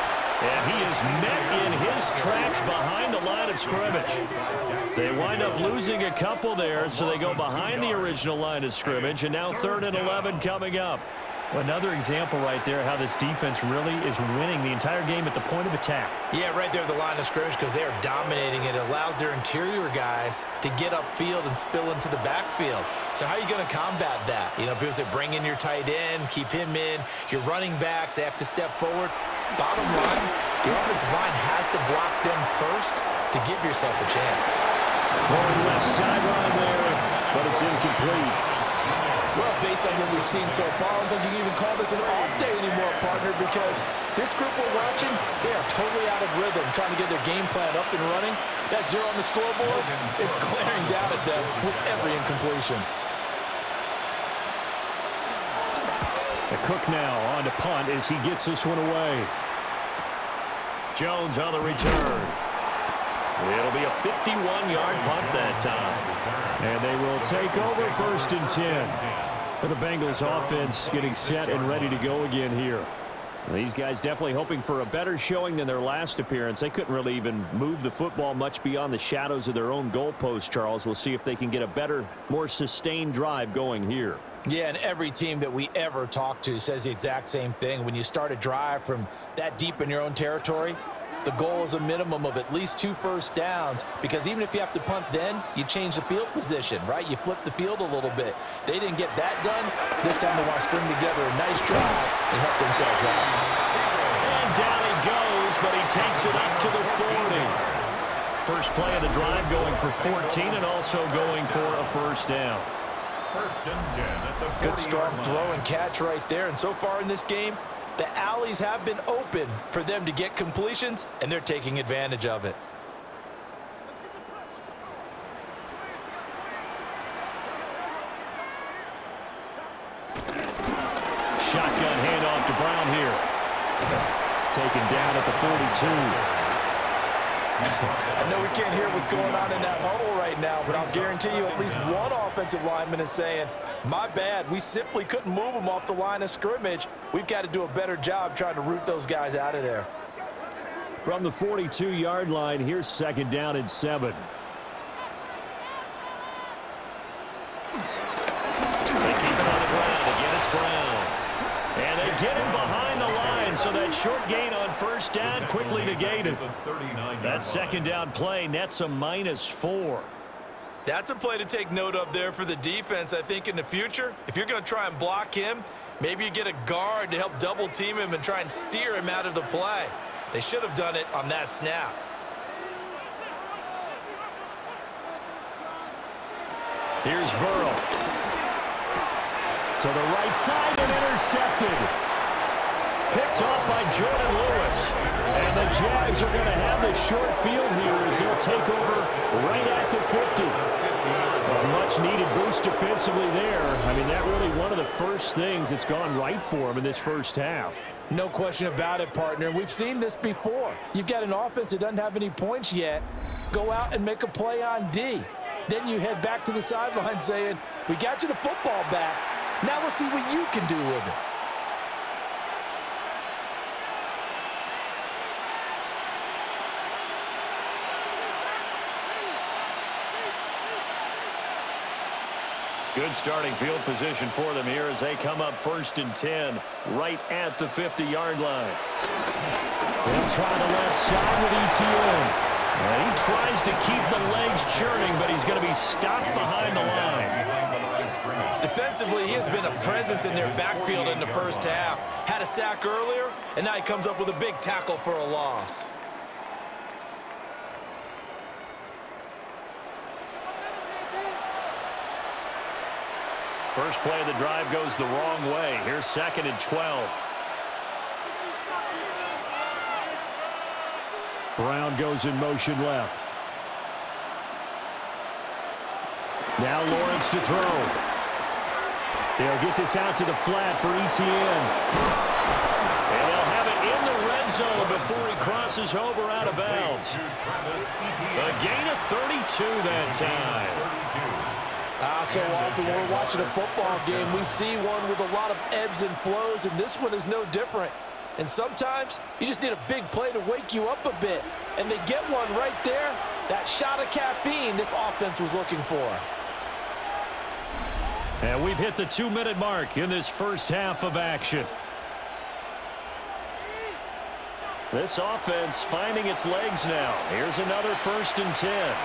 And he is met in his tracks behind the line of scrimmage. They wind up losing a couple there, so they go behind the original line of scrimmage, and now 3rd and 11 coming up. Another example right there how this defense really is winning the entire game at the point of attack. Yeah, right there at the line of scrimmage, because they are dominating it. It allows their interior guys to get upfield and spill into the backfield. So how are you going to combat that? You know, people say bring in your tight end, keep him in. Your running backs, they have to step forward. Bottom line, your offensive line has to block them first to give yourself a chance. Forward left sideline there, but it's incomplete. Well, based on what we've seen so far, I don't think you can even call this an off day anymore, partner, because this group we're watching, they are totally out of rhythm, trying to get their game plan up and running. That 0 on the scoreboard is glaring down at them with every incompletion. The Cook now on to punt as he gets this one away. Jones on the return. It'll be a 51-yard punt that time. And they will take over 1st and 10. The Bengals offense getting set and ready to go again here. These guys definitely hoping for a better showing than their last appearance. They couldn't really even move the football much beyond the shadows of their own goalpost, Charles. We'll see if they can get a better, more sustained drive going here. Yeah, and every team that we ever talk to says the exact same thing. When you start a drive from that deep in your own territory, The goal is a minimum of at least 2 first downs, because even if you have to punt then, you change the field position, right? You flip the field a little bit. They didn't get that done. This time they want to string together a nice drive and help themselves out. And down he goes, but he takes it up to the 40. First play of the drive going for 14 and also going for a first down. First and 10 at the 40-yard Good strong line. throw and catch right there. And so far in this game, the alleys have been open for them to get completions, and they're taking advantage of it. Shotgun handoff to Brown here. Taken down at the 42. I know we can't hear what's going on in that huddle right now, but I'll guarantee you at least one offensive lineman is saying, my bad, we simply couldn't move them off the line of scrimmage. We've got to do a better job trying to root those guys out of there. From the 42-yard line, here's second down and 7. They keep it on the ground. Again, it's Brown. And they get him behind the line, so that short gain on first down quickly negated. That second down play nets a -4. That's a play to take note of there for the defense, I think, in the future. If you're going to try and block him, maybe you get a guard to help double team him and try and steer him out of the play. They should have done it on that snap. Here's Burrow. To the right side and intercepted. Picked off by Jordan Lewis. And the Jags are going to have the short field here as they'll take over right at the 50. A much-needed boost defensively there. I mean, that really one of the first things that's gone right for them in this first half. No question about it, partner. We've seen this before. You've got an offense that doesn't have any points yet. Go out and make a play on D. Then you head back to the sideline saying, we got you the football back. Now let's see what you can do with it. Good starting field position for them here as they come up first and 10 right at the 50-yard line. They'll try the left side with ETN. And he tries to keep the legs churning, but he's going to be stopped behind the line. Defensively, he has been a presence in their backfield in the first half. Had a sack earlier, and now he comes up with a big tackle for a loss. First play of the drive goes the wrong way. Here's second and 12. Brown goes in motion left. Now Lawrence to throw. They'll get this out to the flat for ETN. And they'll have it in the red zone before he crosses over out of bounds. A gain of 32 that time. So often when we're watching a football game, we see one with a lot of ebbs and flows, and this one is no different. And sometimes you just need a big play to wake you up a bit. And they get one right there. That shot of caffeine this offense was looking for. And we've hit the 2-minute mark in this first half of action. This offense finding its legs now. Here's another first and 10.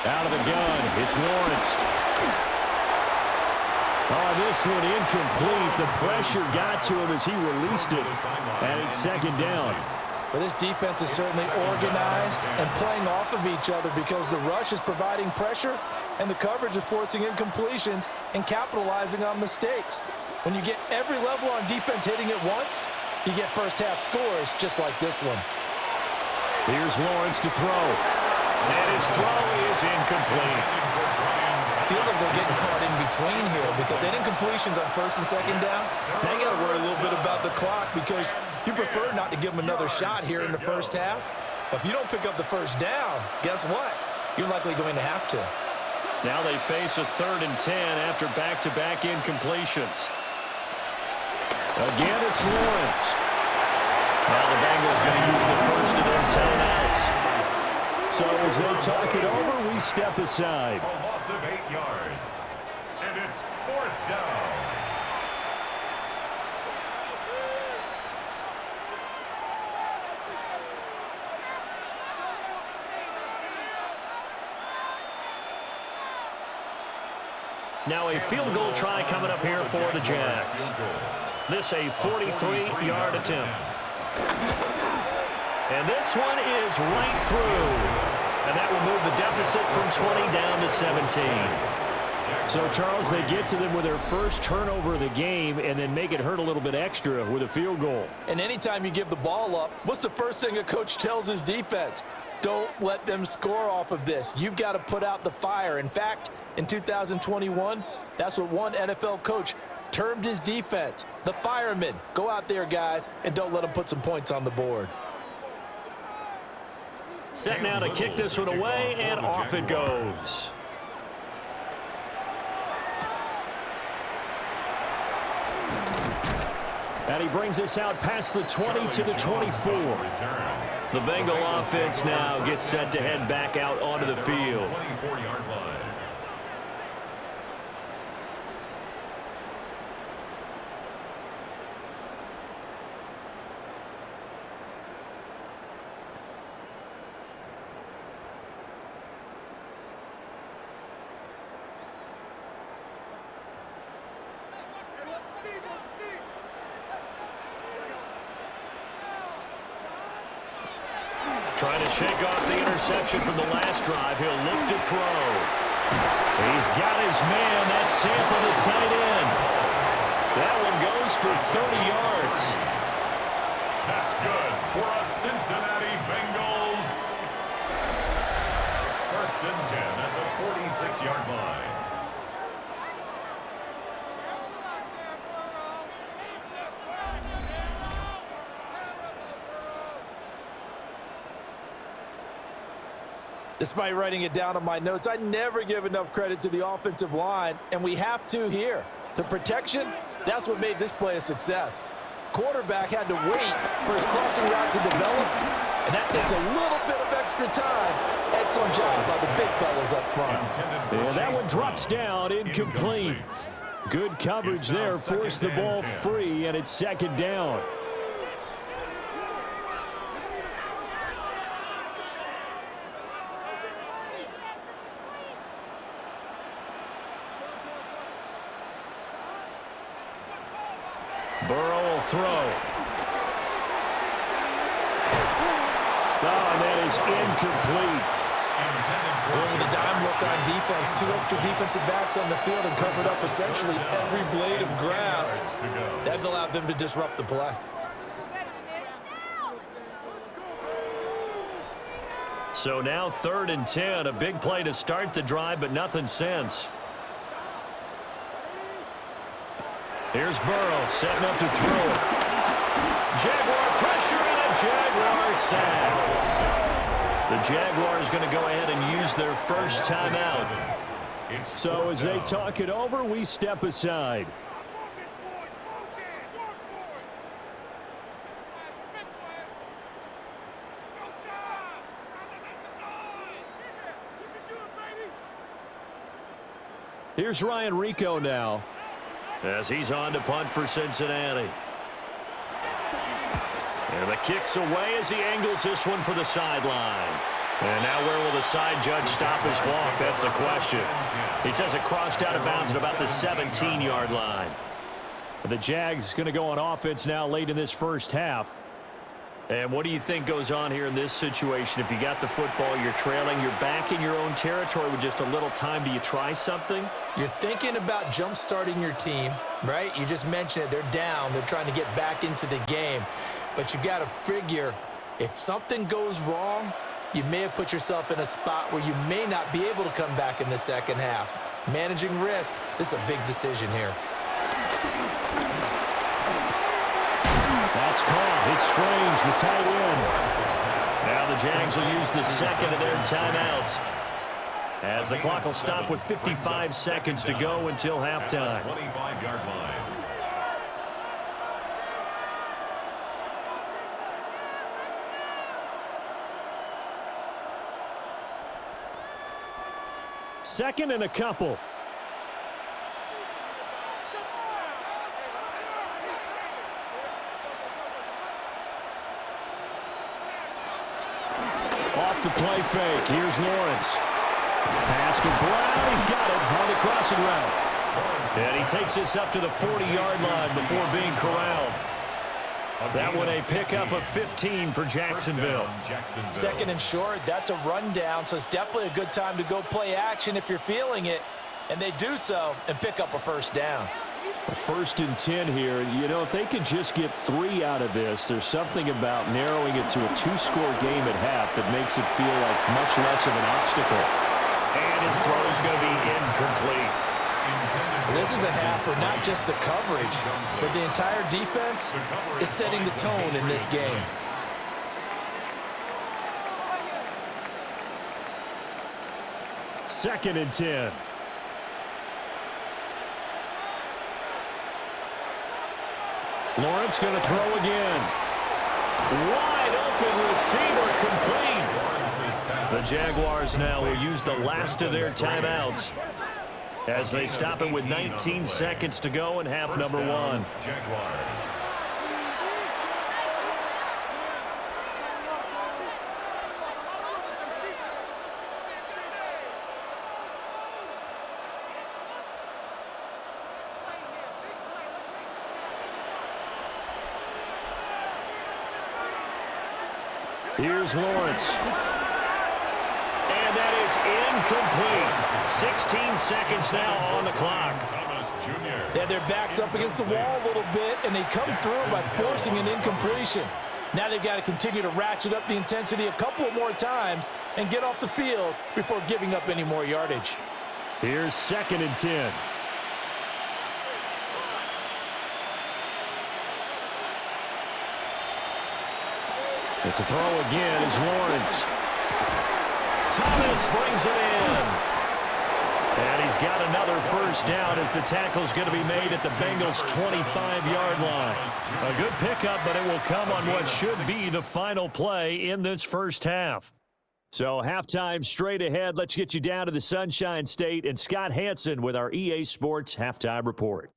Out of the gun, it's Lawrence. Oh, this one incomplete. The pressure got to him as he released it. And it's second down. But this defense is certainly organized and playing off of each other because the rush is providing pressure and the coverage is forcing incompletions and capitalizing on mistakes. When you get every level on defense hitting it once, you get first half scores just like this one. Here's Lawrence to throw. And his throw is incomplete. Feels like they're getting caught in between here because they didn't incompletions on first and second down. Now you got to worry a little bit about the clock because you prefer not to give them another shot here in the first half. But if you don't pick up the first down, guess what? You're likely going to have to. Now they face a 3rd and 10 after back-to-back incompletions. Again, it's Lawrence. Now the Bengals going to use the first of their timeouts. So as they talk it over, we step aside. A loss of 8 yards. And it's 4th down. Now a field goal try coming up here for the Jags. This a 43-yard attempt. And this one is right through. And that will move the deficit from 20 down to 17. So, Charles, they get to them with their first turnover of the game and then make it hurt a little bit extra with a field goal. And anytime you give the ball up, what's the first thing a coach tells his defense? Don't let them score off of this. You've got to put out the fire. In fact, in 2021, that's what one NFL coach termed his defense, the firemen. Go out there, guys, and don't let them put some points on the board. Set now to kick this one away, and off it goes. And he brings us out past the 20 to the 24. The Bengal offense now gets set to head back out onto the field. 24-yard line. Trying to shake off the interception from the last drive. He'll look to throw. He's got his man. That's Sample, the tight end. That one goes for 30 yards. That's good for a Cincinnati Bengals. First and 10 at the 46-yard line. Despite writing it down on my notes, I never give enough credit to the offensive line, and we have to here. The protection, that's what made this play a success. Quarterback had to wait for his crossing route to develop, and that takes a little bit of extra time. Excellent job by the big fellas up front. And that one drops down, incomplete. Good coverage there, forced the ball free, and it's second down. Burrow will throw. Oh, and that is incomplete. Going with a dime look on defense. Two extra defensive backs on the field and covered up essentially every blade of grass. That allowed them to disrupt the play. So now 3rd and 10. A big play to start the drive, but nothing since. Here's Burrow setting up to throw it. Jaguar pressure and a Jaguar sack. The Jaguars going to go ahead and use their first timeout. So as they talk it over, we step aside. Here's Ryan Rico now. As he's on to punt for Cincinnati. And the kick's away as he angles this one for the sideline. And now where will the side judge stop his walk? That's the question. He says it crossed out of bounds at about the 17-yard line. The Jags going to go on offense now late in this first half. And what do you think goes on here in this situation? If you got the football, you're trailing, you're back in your own territory with just a little time. Do you try something? You're thinking about jump-starting your team, right? You just mentioned it. They're down. They're trying to get back into the game. But you got to figure if something goes wrong, you may have put yourself in a spot where you may not be able to come back in the second half. Managing risk, this is a big decision here. That's caught. It's Strange, the tight end. Now the Jags will use the second of their timeouts, as the clock will stop with 55 seconds to go until halftime. 25-yard line. Second and a couple. Off the play fake. Here's Lawrence. Pass to Brown. He's got it on the crossing route. And he takes this up to the 40-yard line before being corralled. That one a pickup of 15 for Jacksonville. Second and short, that's a rundown, so it's definitely a good time to go play action if you're feeling it. And they do so and pick up a first down. First and 10 here. You know, if they could just get 3 out of this, there's something about narrowing it to a 2-score game at half that makes it feel like much less of an obstacle. And his throw is going to be incomplete. This is a half where not just the coverage, but the entire defense is setting the tone in this game. Second and 10. Lawrence going to throw again. Wide open receiver complete. The Jaguars now will use the last of their timeouts as they stop it with 19 seconds to go in half number 1. Jaguars. Here's Lawrence. And that is incomplete. 16 seconds now on the clock. They had their backs up against the wall a little bit, and they come through by forcing an incompletion. Now they've got to continue to ratchet up the intensity a couple more times and get off the field before giving up any more yardage. Here's second and 10. To throw again is Lawrence. Thomas brings it in. And he's got another first down as the tackle's going to be made at the Bengals' 25-yard line. A good pickup, but it will come on what should be the final play in this first half. So halftime straight ahead. Let's get you down to the Sunshine State and Scott Hansen with our EA Sports Halftime Report.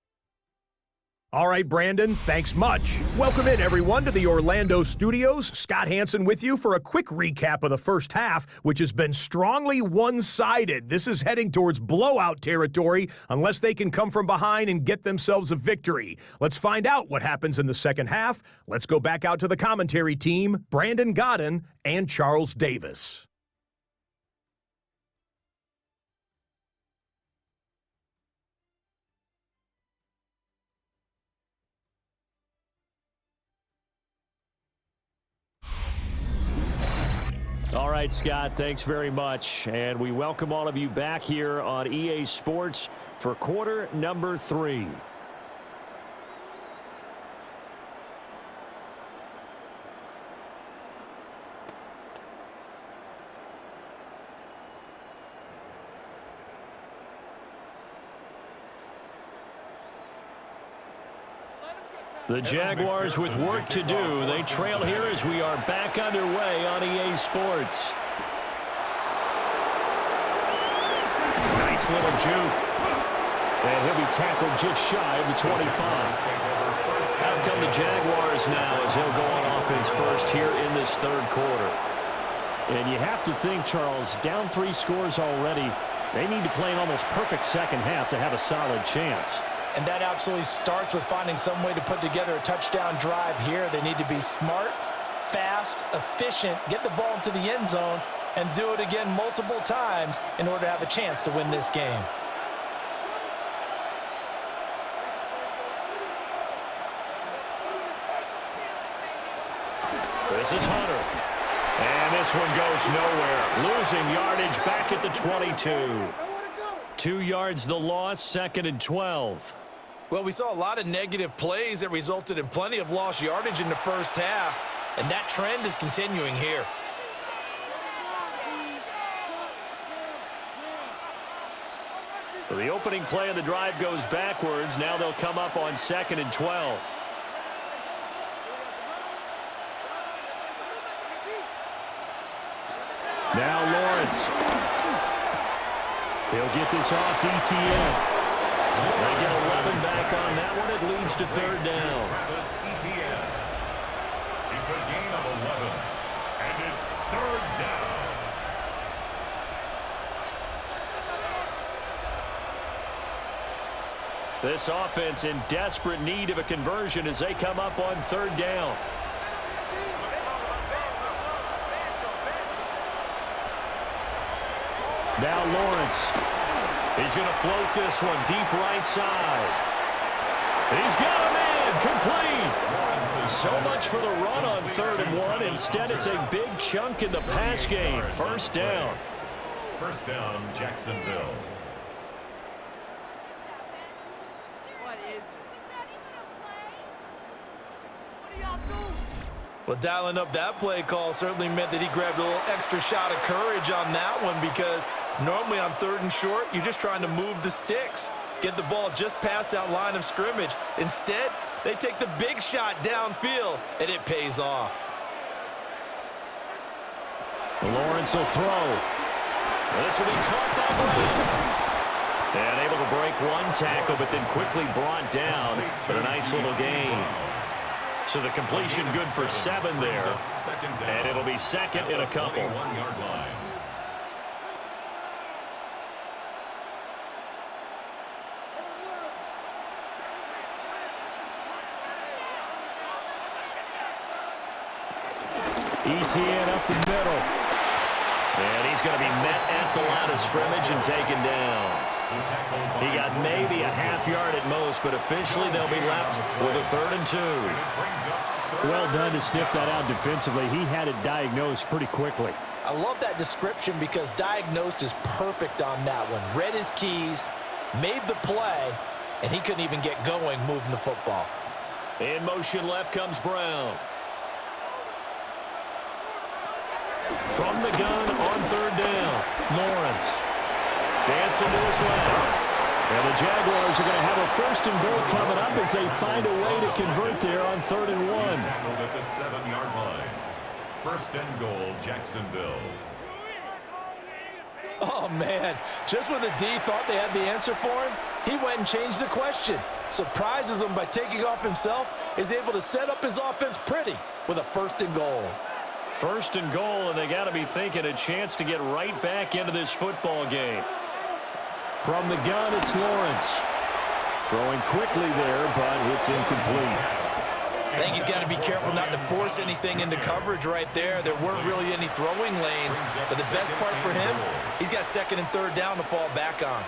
All right, Brandon, thanks much. Welcome in, everyone, to the Orlando studios. Scott Hansen with you for a quick recap of the first half, which has been strongly one-sided. This is heading towards blowout territory unless they can come from behind and get themselves a victory. Let's find out what happens in the second half. Let's go back out to the commentary team, Brandon Godden and Charles Davis. All right, Scott, thanks very much. And we welcome all of you back here on EA Sports for quarter number 3. The Jaguars with work to do. They trail here as we are back underway on EA Sports. Nice little juke. And he'll be tackled just shy of the 25. Out come the Jaguars now as they'll go on offense first here in this third quarter. And you have to think, Charles, down 3 scores already. They need to play an almost perfect second half to have a solid chance. And that absolutely starts with finding some way to put together a touchdown drive here. They need to be smart, fast, efficient, get the ball into the end zone, and do it again multiple times in order to have a chance to win this game. This is Hunter. And this one goes nowhere. Losing yardage back at the 22. 2 yards the loss, second and 12. Well, we saw a lot of negative plays that resulted in plenty of lost yardage in the first half, and that trend is continuing here. So the opening play of the drive goes backwards. Now they'll come up on second and 12. Now Lawrence. He'll get this off to ETN. They get 11 back on that one. It leads to third down. It's a gain of 11, and it's third down. This offense in desperate need of a conversion as they come up on third down. Now Lawrence. He's going to float this one deep right side. He's got him in. Complete. So much for the run on 3rd and 1. Instead, it's a big chunk in the pass game. First down. First down, Jacksonville. Well, dialing up that play call certainly meant that he grabbed a little extra shot of courage on that one, because normally on 3rd and short, you're just trying to move the sticks, get the ball just past that line of scrimmage. Instead, they take the big shot downfield, and it pays off. Lawrence will throw. This will be caught by Brown. And able to break one tackle, but then quickly brought down for a nice little gain. So the completion good for 7 there. And it'll be second in a couple. 41-yard line. ETN up the middle. And he's going to be met at the line of scrimmage and taken down. He got maybe a half yard at most, but officially they'll be left with a 3rd and 2. Well done to sniff that out defensively. He had it diagnosed pretty quickly. I love that description because diagnosed is perfect on that one. Read his keys, made the play, and he couldn't even get going moving the football. In motion left comes Brown. From the gun on 3rd down, Lawrence. Dancing to his left. And the Jaguars are going to have a 1st and goal coming up as they find a way to convert there on 3rd and 1. He's tackled at the 7-yard line. 1st and goal, Jacksonville. Oh, man. Just when the D thought they had the answer for him, he went and changed the question. Surprises him by taking off himself, is able to set up his offense pretty with a 1st and goal. 1st and goal, and they got to be thinking a chance to get right back into this football game. From the gun, it's Lawrence. Throwing quickly there, but it's incomplete. I think he's got to be careful not to force anything into coverage right there. There weren't really any throwing lanes, but the best part for him, he's got 2nd and 3rd down to fall back on.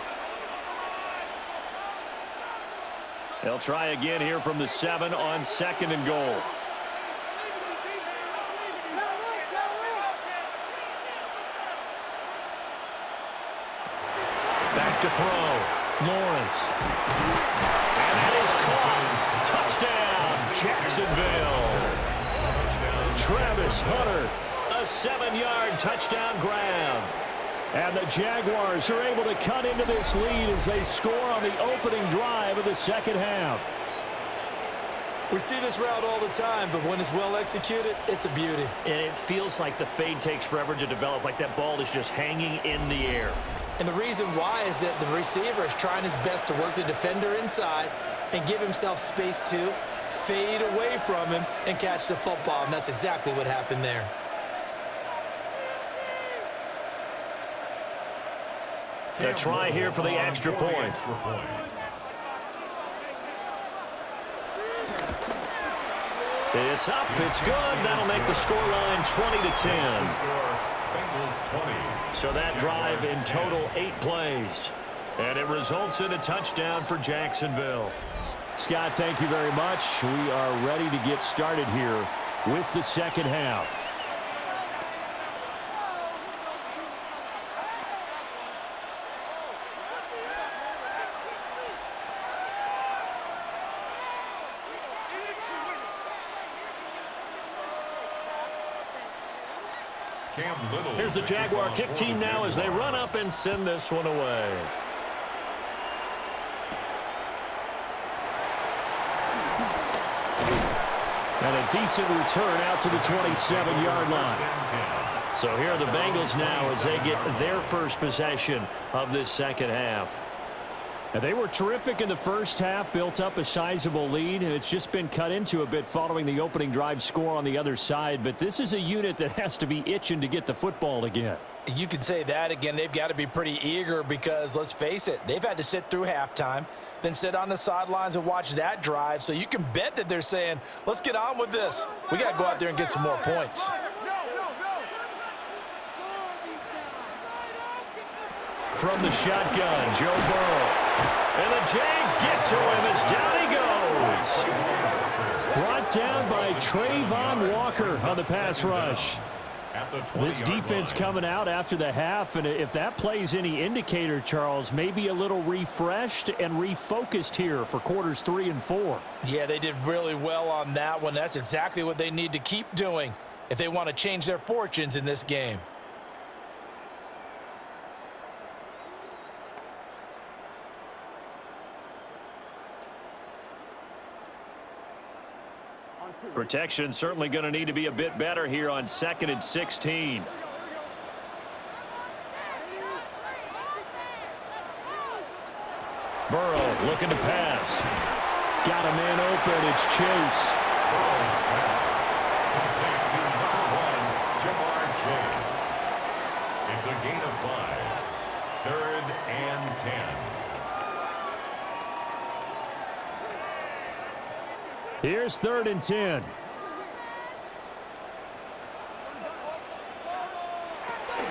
They'll try again here from the 7 on 2nd and goal. Back to throw. Lawrence. And that is caught. Touchdown, Jacksonville. Travis Hunter, a 7-yard touchdown grab. And the Jaguars are able to cut into this lead as they score on the opening drive of the 2nd half. We see this route all the time, but when it's well executed, it's a beauty. And it feels like the fade takes forever to develop, like that ball is just hanging in the air. And the reason why is that the receiver is trying his best to work the defender inside and give himself space to fade away from him and catch the football, and that's exactly what happened there. A try here for the extra point. It's up, it's good. That'll make the scoreline 20-10. So that drive in total 8 plays. And it results in a touchdown for Jacksonville. Scott, thank you very much. We are ready to get started here with the 2nd half. Here's the Jaguar kick team now as they run up and send this one away. And a decent return out to the 27-yard line. So here are the Bengals now as they get their first possession of this 2nd half. And they were terrific in the first half, built up a sizable lead, and it's just been cut into a bit following the opening drive score on the other side. But this is a unit that has to be itching to get the football again. You could say that again. They've got to be pretty eager because, let's face it, they've had to sit through halftime, than sit on the sidelines and watch that drive. So you can bet that they're saying, let's get on with this. We got to go out there and get some more points. From the shotgun, Joe Burrow. And the Jags get to him as down he goes. Brought down by Trayvon Walker on the pass rush. This defense coming out after the half, and if that plays any indicator, Charles, maybe a little refreshed and refocused here for quarters 3 and 4. Yeah, they did really well on that one. That's exactly what they need to keep doing if they want to change their fortunes in this game. Protection certainly going to need to be a bit better here on 2nd and 16. Burrow looking to pass. Got a man open. It's Chase. It's a gain of 5. 3rd and 10. Here's 3rd and 10.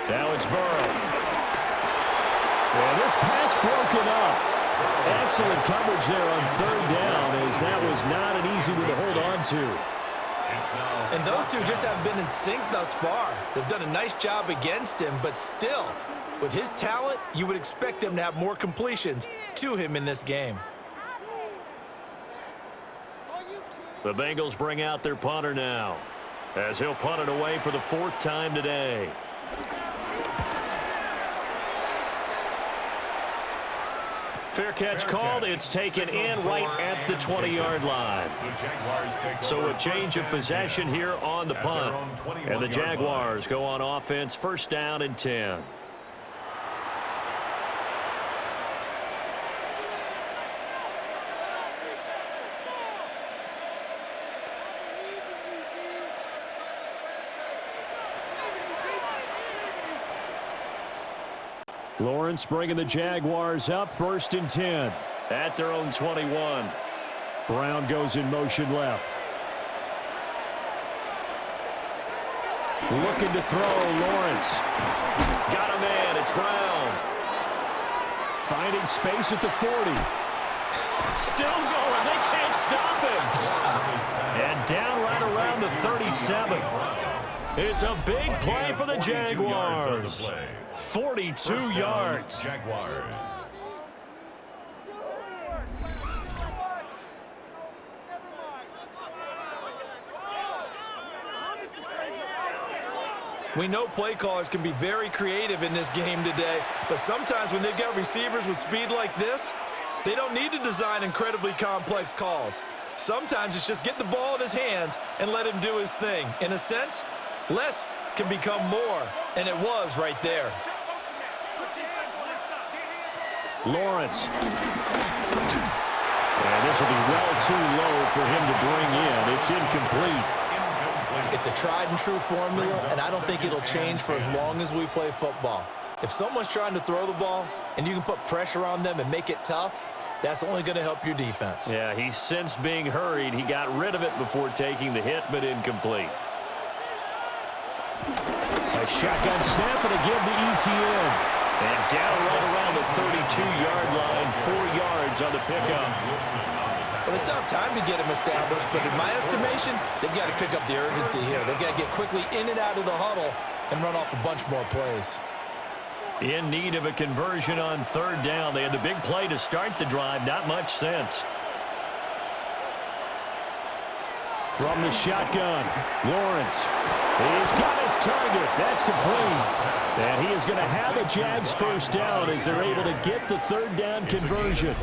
Now it's Burrow. Well, this pass broken up. Excellent coverage there on 3rd down, as that was not an easy one to hold on to. And those two just haven't been in sync thus far. They've done a nice job against him, but still, with his talent, you would expect them to have more completions to him in this game. The Bengals bring out their punter now, as he'll punt it away for the 4th time today. Fair catch called. It's taken in right at the 20-yard line. So a change of possession here on the punt. And the Jaguars go on offense, 1st down and 10. Lawrence bringing the Jaguars up, 1st and 10. At their own 21. Brown goes in motion left. Looking to throw, Lawrence. Got a man, it's Brown. Finding space at the 40. Still going, they can't stop him. And down right around the 37. It's a big play for the Jaguars. 42 yards. Jaguars. We know play callers can be very creative in this game today, but sometimes when they've got receivers with speed like this, they don't need to design incredibly complex calls. Sometimes it's just get the ball in his hands and let him do his thing. In a sense, less can become more, and it was right there. Lawrence. And this will be well too low for him to bring in. It's incomplete. It's a tried and true formula, and I don't think it'll change for as long as we play football. If someone's trying to throw the ball and you can put pressure on them and make it tough, that's only going to help your defense. Yeah, he's sensed being hurried. He got rid of it before taking the hit, but incomplete. A shotgun snap and a give to ETN. And down right around the 32-yard line, 4 yards on the pickup. Well, they still have time to get him established, but in my estimation, they've got to pick up the urgency here. They've got to get quickly in and out of the huddle and run off a bunch more plays. In need of a conversion on 3rd down. They had the big play to start the drive. Not much sense. From the shotgun, Lawrence. He's got his target. That's complete. And he is going to have a Jags 1st down as they're able to get the 3rd down conversion.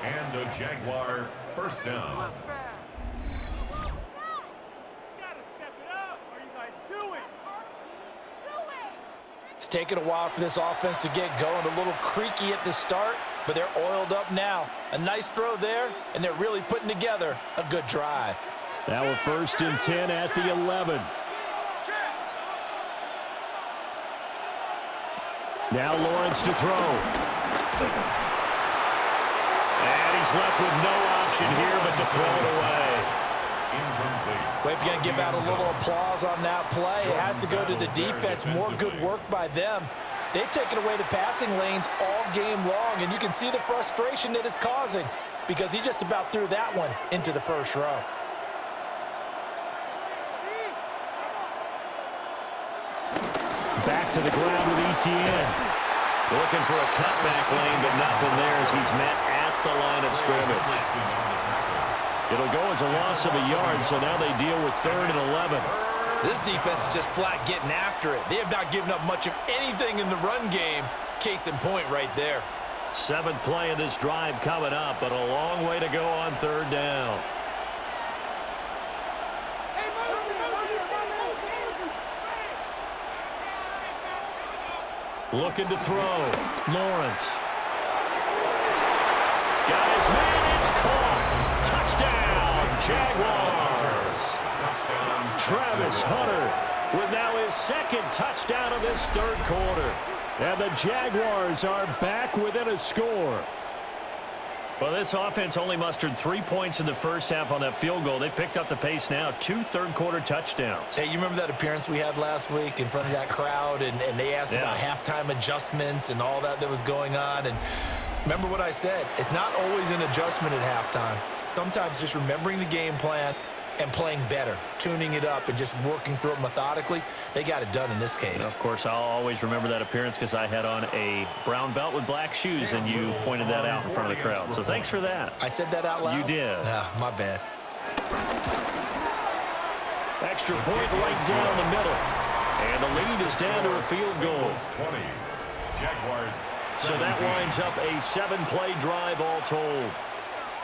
And a Jaguar 1st down. It's taken a while for this offense to get going. A little creaky at the start, but they're oiled up now. A nice throw there, and they're really putting together a good drive. Now a 1st and 10 at the 11. Now Lawrence to throw. And he's left with no option here but to throw it away. Well, if you're going to give out a little applause on that play, it has to go to the defense. More good work by them. They've taken away the passing lanes all game long, and you can see the frustration that it's causing because he just about threw that one into the first row. Back to the ground with ETN. Looking for a cutback lane, but nothing there as he's met at the line of scrimmage. It'll go as a loss of a yard, so now they deal with 3rd and 11. This defense is just flat getting after it. They have not given up much of anything in the run game. Case in point right there. 7th play of this drive coming up, but a long way to go on 3rd down. Looking to throw. Lawrence. Got his man. It's caught. Touchdown, Jaguars. Travis Hunter with now his 2nd touchdown of this 3rd quarter. And the Jaguars are back within a score. Well, this offense only mustered 3 points in the first half on that field goal. They picked up the pace now. 2 third-quarter touchdowns. Hey, you remember that appearance we had last week in front of that crowd, and they asked about halftime adjustments and all that was going on, and remember what I said. It's not always an adjustment at halftime. Sometimes just remembering the game plan and playing better, tuning it up and just working through it methodically. They got it done in this case. Of course, I'll always remember that appearance because I had on a brown belt with black shoes, and you pointed that out in front of the crowd. So thanks for that. I said that out loud? You did. My bad. Extra point right down the middle. And the lead is down to a field goal. 20. Jaguars. So that winds up a 7-play drive all told.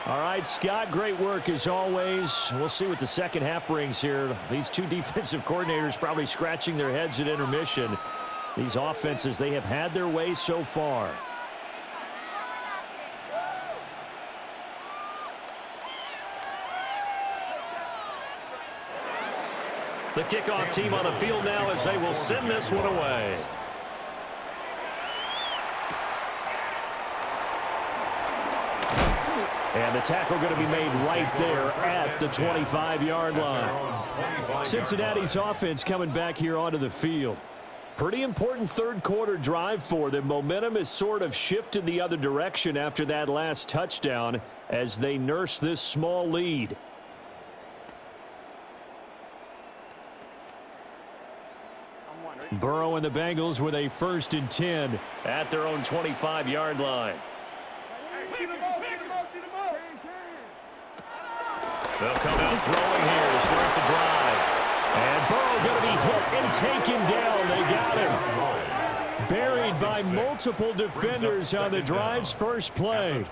All right, Scott, great work as always. We'll see what the second half brings here. These two defensive coordinators probably scratching their heads at intermission. These offenses, they have had their way so far. The kickoff team on the field now as they will send this one away. And the tackle going to be made right there at the 25-yard line. Cincinnati's offense coming back here onto the field. Pretty important third-quarter drive for them. Momentum has sort of shifted the other direction after that last touchdown as they nurse this small lead. Burrow and the Bengals with a 1st and 10 at their own 25-yard line. They'll come out throwing here to start the drive. And Burrow going to be hit and taken down. They got him. Buried by multiple defenders on the drive's first play.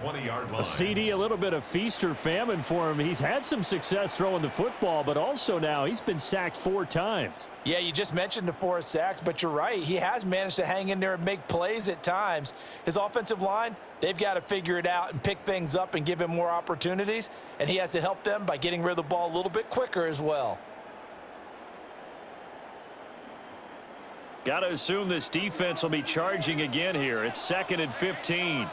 A CD, a little bit of feast or famine for him. He's had some success throwing the football, but also now he's been sacked 4 times. Yeah, you just mentioned the 4 sacks, but you're right. He has managed to hang in there and make plays at times. His offensive line, they've got to figure it out and pick things up and give him more opportunities, and he has to help them by getting rid of the ball a little bit quicker as well. Got to assume this defense will be charging again here. It's 2nd and 15.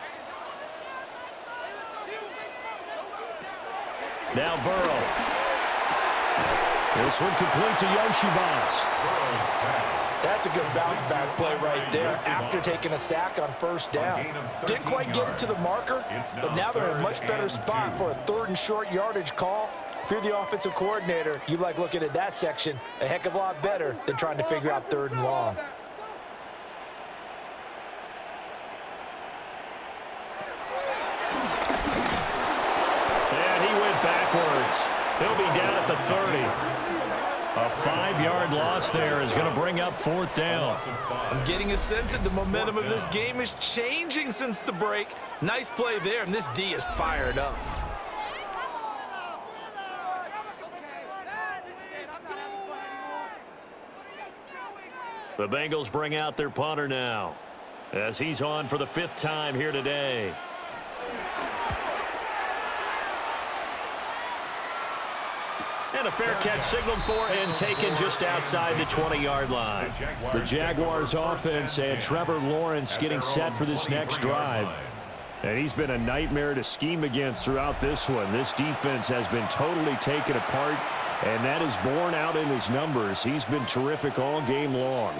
Now Burrow. This one complete to Yoshibas. That's a good bounce-back play right there after taking a sack on 1st down. Didn't quite get it to the marker, but now they're in a much better spot for a 3rd and short yardage call. If you're the offensive coordinator, you like looking at that section a heck of a lot better than trying to figure out 3rd and long. And he went backwards. He'll be down at the 30. A 5-yard loss there is going to bring up 4th down. I'm getting a sense that the momentum of this game is changing since the break. Nice play there, and this D is fired up. The Bengals bring out their punter now as he's on for the 5th time here today. And a fair catch signaled for and taken just outside the 20-yard line. The Jaguars offense and Trevor Lawrence getting set for this next drive. And he's been a nightmare to scheme against throughout this one. This defense has been totally taken apart, and that is borne out in his numbers. He's been terrific all game long.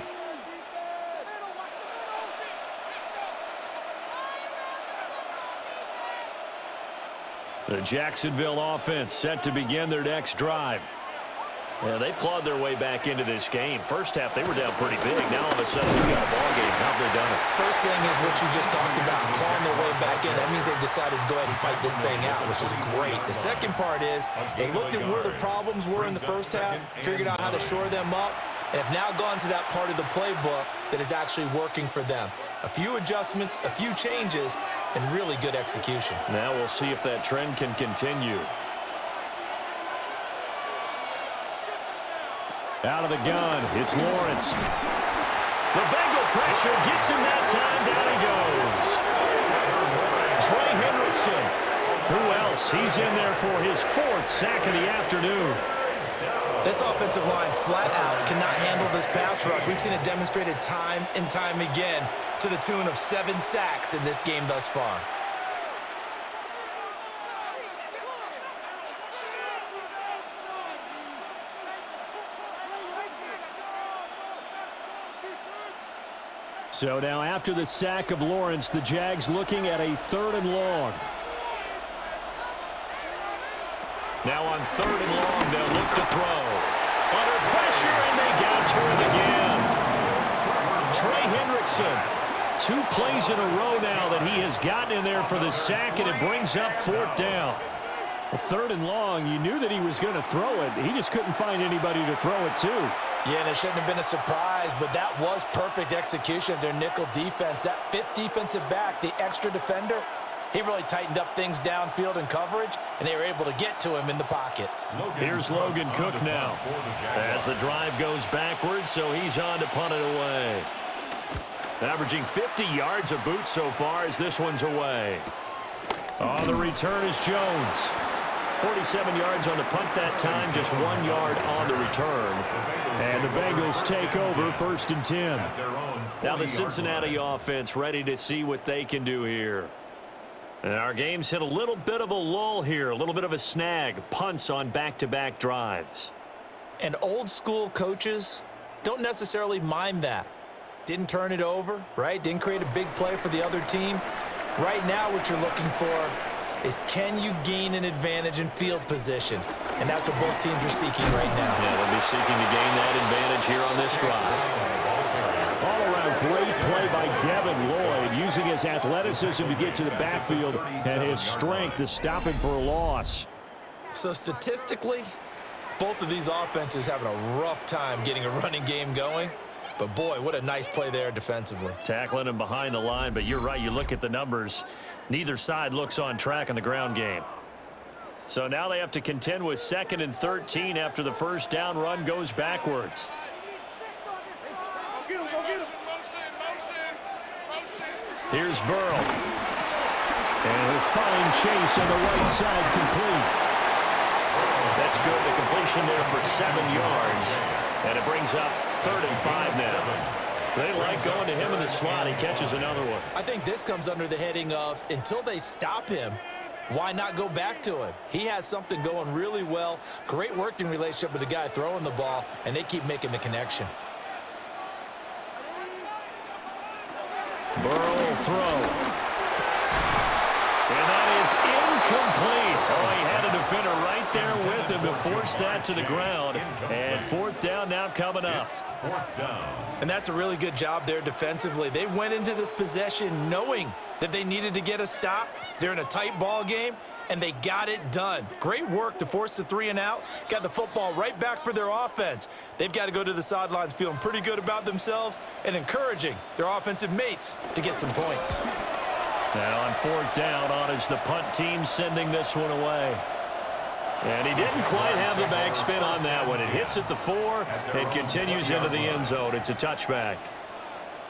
The Jacksonville offense set to begin their next drive. Yeah, they've clawed their way back into this game. First half, they were down pretty big. Now, all of a sudden, we got a ball game. How have they done it? First thing is what you just talked about, clawing their way back in. That means they've decided to go ahead and fight this thing out, which is great. The second part is they looked at where the problems were in the first half, figured out how to shore them up, and have now gone to that part of the playbook that is actually working for them. A few adjustments, a few changes, and really good execution. Now we'll see if that trend can continue. Out of the gun, it's Lawrence. The Bengal pressure gets him that time. Down he goes. Trey Hendrickson. Who else? He's in there for his 4th sack of the afternoon. This offensive line flat out cannot handle this pass rush. We've seen it demonstrated time and time again to the tune of 7 sacks in this game thus far. So now after the sack of Lawrence, the Jags looking at a 3rd and long. Now on 3rd and long, they'll look to throw. Under pressure, and they got to him again. Trey Hendrickson, 2 plays in a row now that he has gotten in there for the sack, and it brings up 4th down. Well, 3rd and long, you knew that he was going to throw it. He just couldn't find anybody to throw it to. Yeah, and it shouldn't have been a surprise, but that was perfect execution of their nickel defense. That 5th defensive back, the extra defender, he really tightened up things downfield in coverage, and they were able to get to him in the pocket. Here's Logan Cook now. As the drive goes backwards, so he's on to punt it away. Averaging 50 yards a boot so far as this one's away. On the return is Jones. 47 yards on the punt that time, just 1 yard on the return. And the Bengals take over 1st and 10. Now the Cincinnati offense ready to see what they can do here. And our game's hit a little bit of a lull here, a little bit of a snag. Punts on back-to-back drives. And old school coaches don't necessarily mind that. Didn't turn it over, right? Didn't create a big play for the other team. Right now what you're looking for is, can you gain an advantage in field position? And that's what both teams are seeking right now. Yeah, they'll be seeking to gain that advantage here on this drive. All around great play by Devin Lloyd, using his athleticism to get to the backfield and his strength to stop him for a loss. So statistically, both of these offenses having a rough time getting a running game going. But boy, what a nice play there defensively. Tackling him behind the line, but you're right, you look at the numbers. Neither side looks on track in the ground game. So now they have to contend with 2nd and 13 after the first down run goes backwards. Here's Burrow. And a fine chase on the right side complete. That's good. The completion there for 7 yards. And it brings up 3rd and 5 now. They like going to him in the slot. He catches another one. I think this comes under the heading of, until they stop him, why not go back to him? He has something going really well. Great working relationship with the guy throwing the ball, and they keep making the connection. Burrow will throw. And that is incomplete. Oh, he had a defender right there with him to force that to the ground. And 4th down now coming up. 4th down. And that's a really good job there defensively. They went into this possession knowing that they needed to get a stop. They're in a tight ball game, and they got it done. Great work to force the 3 and out. Got the football right back for their offense. They've got to go to the sidelines feeling pretty good about themselves and encouraging their offensive mates to get some points. Now on 4th down, on is the punt team sending this one away. And he didn't quite have the backspin on that one. It hits at the 4 and continues into the end zone. It's a touchback.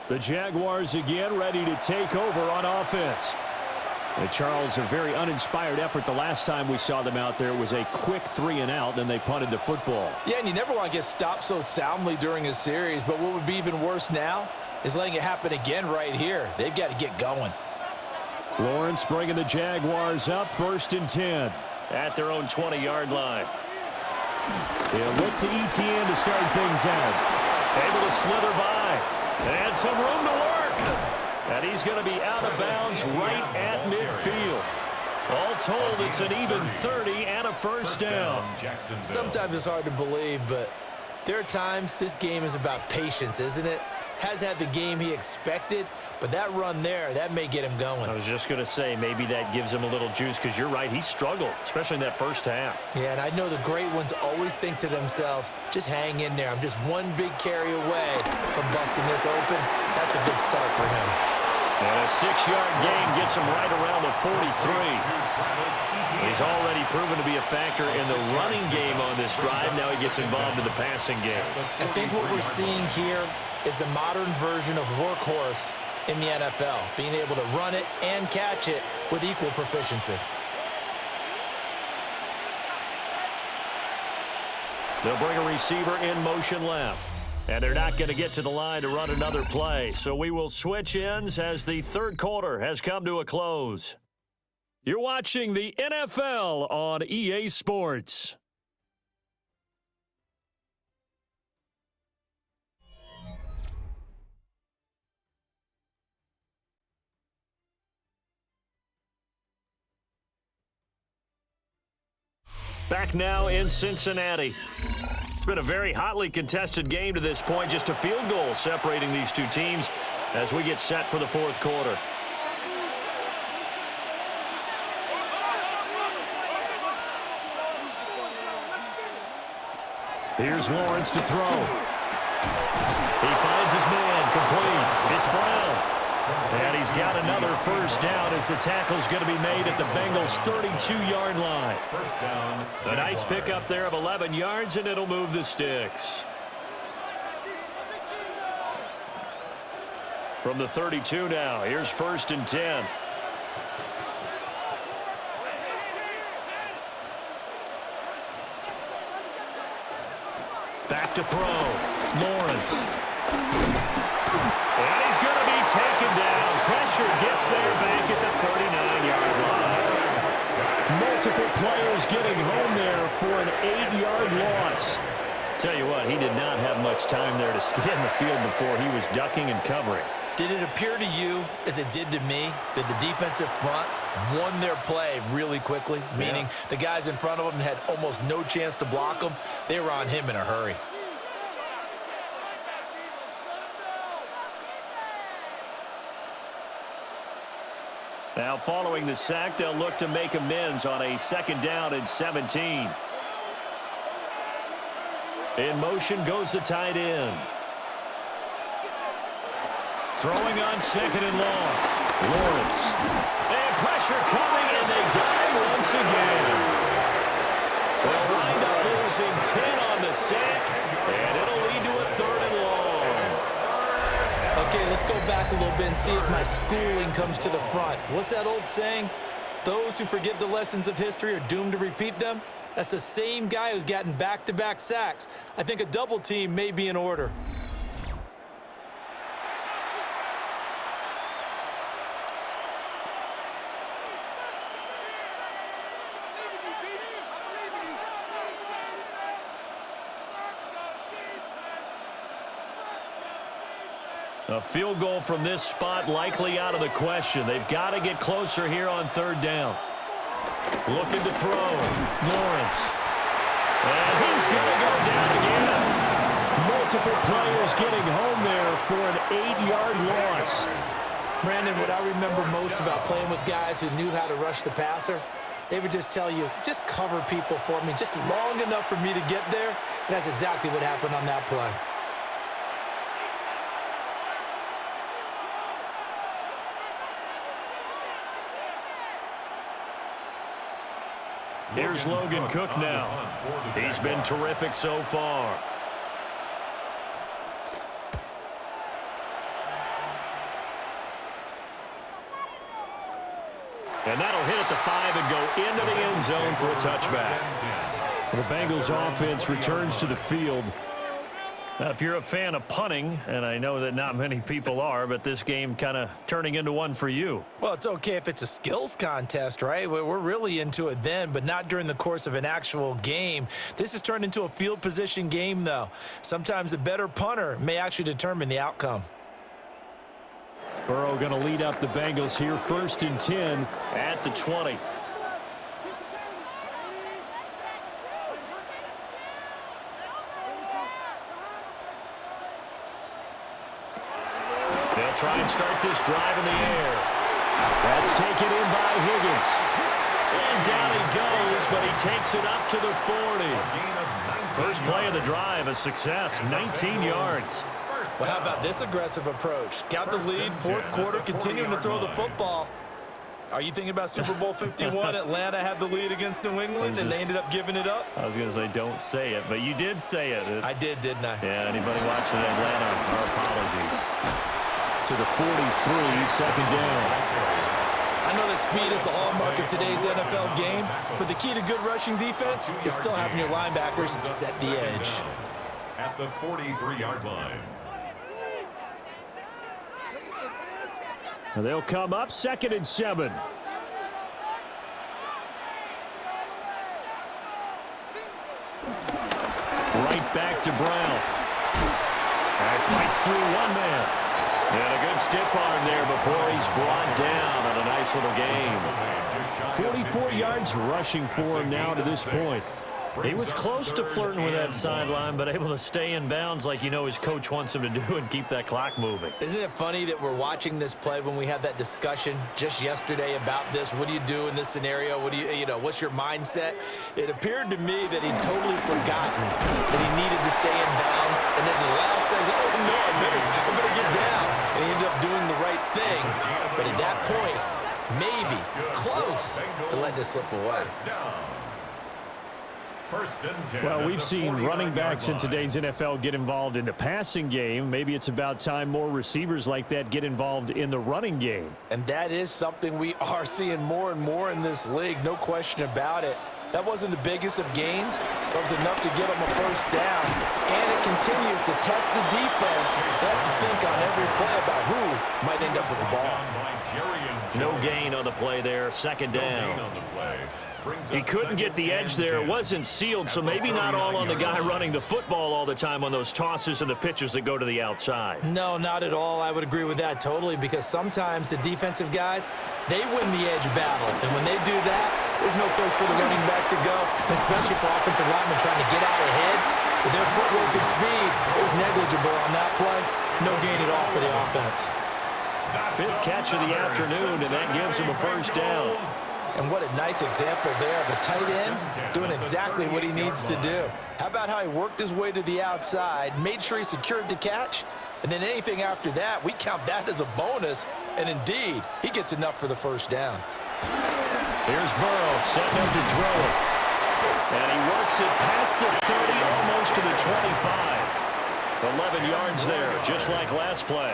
The Jaguars again ready to take over on offense. And Charles, a very uninspired effort the last time we saw them out there. It was a quick 3 and out, then they punted the football. Yeah, and you never want to get stopped so soundly during a series, but what would be even worse now is letting it happen again right here. They've got to get going. Lawrence bringing the Jaguars up 1st and 10. At their own 20-yard line. They'll look to ETN to start things out. Able to slither by. And some room to work. And he's going to be out of bounds right at midfield. All told, it's an even 30 and a first down. Sometimes it's hard to believe, but there are times this game is about patience, isn't it? Has had the game he expected, but that run there, that may get him going. I was just going to say, maybe that gives him a little juice, because you're right, he struggled, especially in that first half. Yeah, and I know the great ones always think to themselves, just hang in there. I'm just one big carry away from busting this open. That's a good start for him. And a 6-yard gain gets him right around the 43. He's already proven to be a factor in the running game on this drive. Now he gets involved in the passing game. I think what we're seeing here is the modern version of workhorse in the NFL, being able to run it and catch it with equal proficiency. They'll bring a receiver in motion left. And they're not going to get to the line to run another play. So we will switch ends as the third quarter has come to a close. You're watching the NFL on EA Sports. Back now in Cincinnati. It's been a very hotly contested game to this point. Just a field goal separating these two teams as we get set for the fourth quarter. Here's Lawrence to throw. He finds his man complete. It's Brown. And he's got another first down as the tackle's going to be made at the Bengals' 32-yard line. First down. A nice pickup there of 11 yards, and it'll move the sticks. From the 32 now, here's 1st and 10. Back to throw. Lawrence. And he's going to be taken down. Pressure gets there back at the 39-yard line. Multiple players getting home there for an 8-yard loss. Tell you what, he did not have much time there to scan the field before he was ducking and covering. Did it appear to you, as it did to me, that the defensive front won their play really quickly? Meaning the guys in front of them had almost no chance to block them. They were on him in a hurry. Now following the sack, they'll look to make amends on a 2nd down and 17. In motion goes the tight end. Throwing on 2nd and long. Lawrence. And pressure coming, and they got him once again. So they'll wind up losing 10 on the sack, and it'll lead to a 3rd and long. Okay, let's go back a little bit and see if my schooling comes to the front. What's that old saying? Those who forget the lessons of history are doomed to repeat them. That's the same guy who's gotten back-to-back sacks. I think a double team may be in order. A field goal from this spot likely out of the question. They've got to get closer here on 3rd down. Looking to throw. Lawrence. And he's going to go down again. Multiple players getting home there for an 8-yard loss. Brandon, what I remember most about playing with guys who knew how to rush the passer, they would just tell you, just cover people for me, just long enough for me to get there. And that's exactly what happened on that play. Here's Logan Cook now. He's been terrific so far. And that'll hit at the 5 and go into the end zone for a touchback. The Bengals offense returns to the field. Now, if you're a fan of punting, and I know that not many people are, but this game kind of turning into one for you. Well, it's okay if it's a skills contest, right? We're really into it then, but not during the course of an actual game. This has turned into a field position game, though. Sometimes the better punter may actually determine the outcome. Burrow going to lead up the Bengals here, 1st and 10 at the 20. They'll try and start this drive in the air. That's taken in by Higgins. And down he goes, but he takes it up to the 40. First play of the drive, a success, 19 yards. Well, how about this aggressive approach? Got the lead, 4th quarter, continuing to throw the football. Are you thinking about Super Bowl 51? Atlanta had the lead against New England, and they ended up giving it up? I was going to say, don't say it, but you did say it. I did, didn't I? Yeah, anybody watching Atlanta, our apologies. To the 43, 2nd down. I know that speed is the hallmark of today's NFL game, but the key to good rushing defense is still having your linebackers set the edge. At the 43-yard line. They'll come up 2nd and 7. Right back to Brown. And fights through one man. And a good stiff arm there before he's brought down on a nice little game. 44 yards rushing for him now to this point. He was close to flirting with that sideline, but able to stay in bounds like you know his coach wants him to do and keep that clock moving. Isn't it funny that we're watching this play when we had that discussion just yesterday about this? What do you do in this scenario? What do you know, what's your mindset? It appeared to me that he'd totally forgotten that he needed to stay in bounds, and then the last says, oh, no, I better get down. And he ended up doing the right thing. But at that point, maybe close to letting it slip away. Well, we've seen running backs in today's NFL get involved in the passing game. Maybe it's about time more receivers like that get involved in the running game. And that is something we are seeing more and more in this league, no question about it. That wasn't the biggest of gains. That was enough to get them a 1st down. And it continues to test the defense. They have to think on every play about who might end up with the ball. No gain on the play there, 2nd down. He couldn't get the edge there. It wasn't sealed, so maybe not all on the guy running the football all the time on those tosses and the pitches that go to the outside. No, not at all. I would agree with that totally, because sometimes the defensive guys, they win the edge battle. And when they do that, there's no place for the running back to go, especially for offensive linemen trying to get out ahead. With their footwork and speed, it was negligible on that play. No gain at all for the offense. 5th catch of the afternoon, and that gives him a 1st down. And what a nice example there of a tight end doing exactly what he needs to do. How about how he worked his way to the outside, made sure he secured the catch, and then anything after that, we count that as a bonus. And indeed, he gets enough for the 1st down. Here's Burrow setting up to throw it. And he works it past the 30, almost to the 25. 11 yards there, just like last play.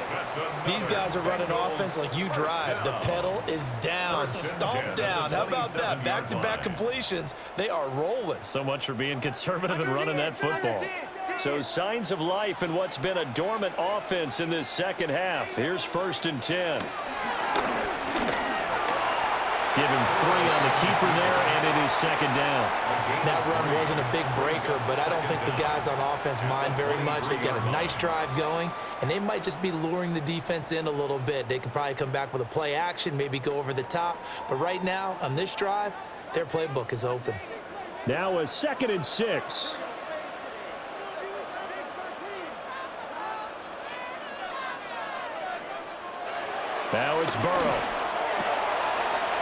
These guys are running offense like you drive. The pedal is down, stomp down. How about that? Back-to-back completions. They are rolling. So much for being conservative and running that football. So signs of life in what's been a dormant offense in this 2nd half. Here's 1st and 10. Give him 3 on the keeper there, and it is 2nd down. That run wasn't a big breaker, but I don't think the guys on offense mind very much. They've got a nice drive going, and they might just be luring the defense in a little bit. They could probably come back with a play action, maybe go over the top. But right now, on this drive, their playbook is open. Now a 2nd and 6. Now it's Burrow.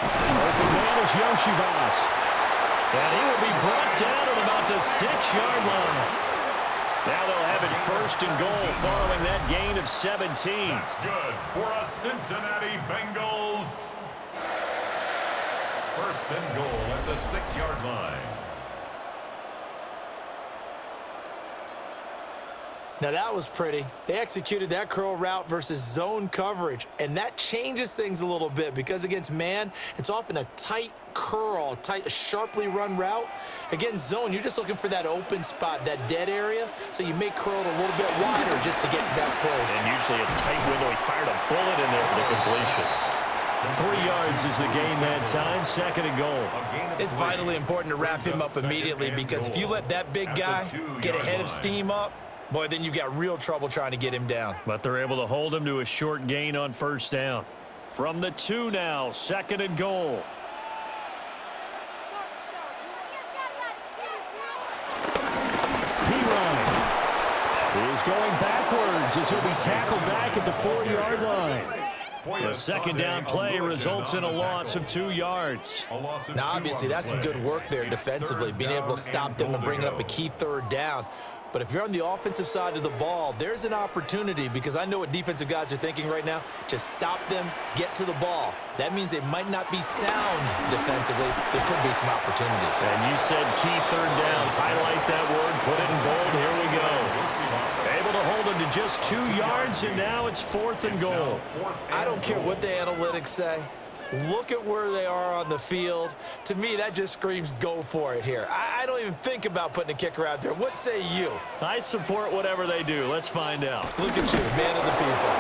Open man is Yoshivas. And he will be brought down at about the 6-yard line. Now they'll have it 1st and goal following that gain of 17. That's good for a Cincinnati Bengals. 1st and goal at the 6-yard line. Now that was pretty. They executed that curl route versus zone coverage, and that changes things a little bit because against man, it's often a tight curl, sharply run route. Against zone, you're just looking for that open spot, that dead area, so you may curl it a little bit wider just to get to that place. And usually a tight window. He fired a bullet in there for the completion. 3 yards is the gain that time, 2nd and goal. It's vitally important to wrap him up immediately because if you let that big guy get a head of steam up, boy, then you've got real trouble trying to get him down. But they're able to hold him to a short gain on 1st down. From the 2 now, 2nd and goal. He is going backwards as he'll be tackled back at the 4-yard line. The 2nd down play results in a loss of 2 yards. Now, obviously, that's some good work there defensively, being able to stop them and bring up a key 3rd down. But if you're on the offensive side of the ball, there's an opportunity because I know what defensive guys are thinking right now. Just stop them, get to the ball. That means they might not be sound defensively. There could be some opportunities. And you said key 3rd down. Highlight that word, put it in bold. Here we go. Able to hold him to just 2 yards, and now it's 4th and goal. I don't care what the analytics say. Look at where they are on the field. To me, that just screams go for it here. I don't even think about putting a kicker out there. What say you? I support whatever they do. Let's find out. Look at you, man of the people.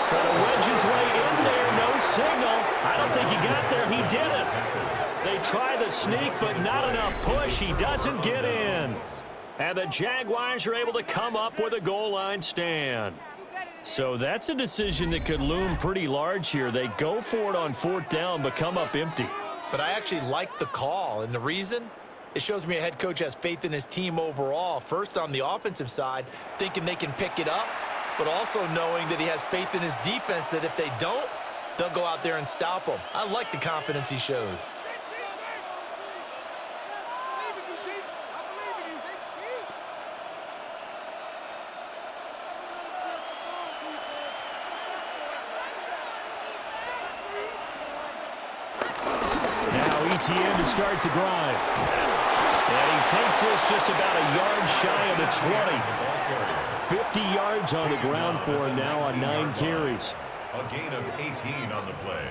Trying to wedge his way in there. No signal. I don't think he got there. He didn't. They try the sneak, but not enough push. He doesn't get in. And the Jaguars are able to come up with a goal line stand. So that's a decision that could loom pretty large here. They go for it on 4th down, but come up empty. But I actually like the call, and the reason? It shows me a head coach has faith in his team overall. First, on the offensive side, thinking they can pick it up, but also knowing that he has faith in his defense that if they don't, they'll go out there and stop them. I like the confidence he showed. ETN to start the drive. And he takes this just about a yard shy of the 20. 50 yards on the ground for him now on 9 carries. A gain of 18 on the play.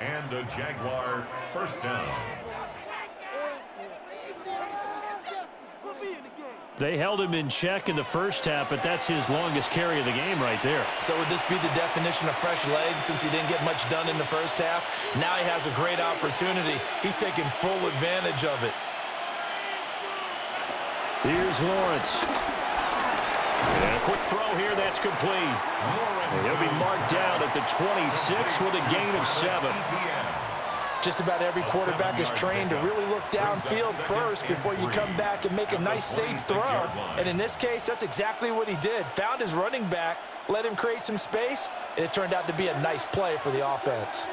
And a Jaguar 1st down. They held him in check in the 1st half, but that's his longest carry of the game right there. So would this be the definition of fresh legs since he didn't get much done in the 1st half? Now he has a great opportunity. He's taking full advantage of it. Here's Lawrence. And a quick throw here, that's complete. And he'll be marked down at the 26 with a gain of 7. Just about every quarterback is trained to really look downfield first before you come back and make a nice, safe throw. And in this case, that's exactly what he did. Found his running back, let him create some space, and it turned out to be a nice play for the offense.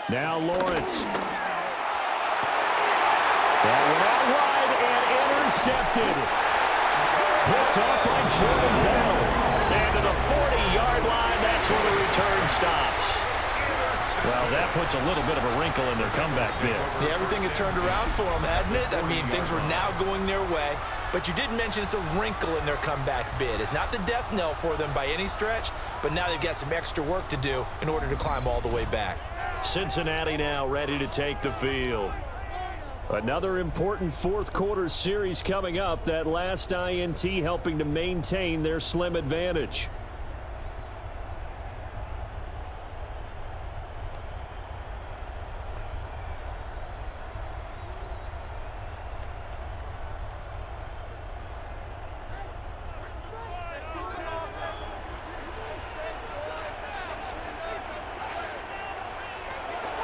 Now Lawrence. That went out wide and intercepted. Picked off by Jordan Bell. And to the 40-yard line, that's where the return stops. Well, that puts a little bit of a wrinkle in their comeback bid. Yeah, everything had turned around for them, hadn't it? I mean, things were now going their way. But you did mention it's a wrinkle in their comeback bid. It's not the death knell for them by any stretch, but now they've got some extra work to do in order to climb all the way back. Cincinnati now ready to take the field. Another important 4th quarter series coming up. That last INT helping to maintain their slim advantage.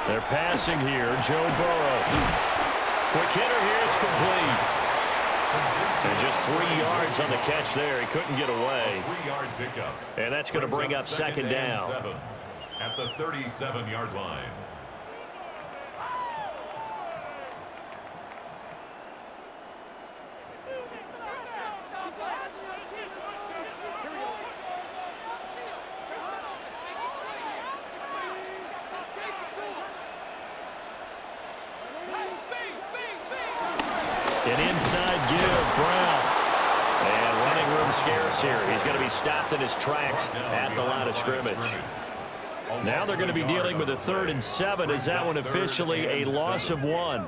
They're passing here. Joe Burrow. Quick hitter here, it's complete. And just 3 yards on the catch there. He couldn't get away. 3-yard pickup. And that's going to bring up 2nd down. At the 37-yard line. An inside give, Brown. And running room scarce here. He's going to be stopped in his tracks at the line of scrimmage. Now they're going to be dealing with a 3rd and 7. Is that one officially a loss of 1?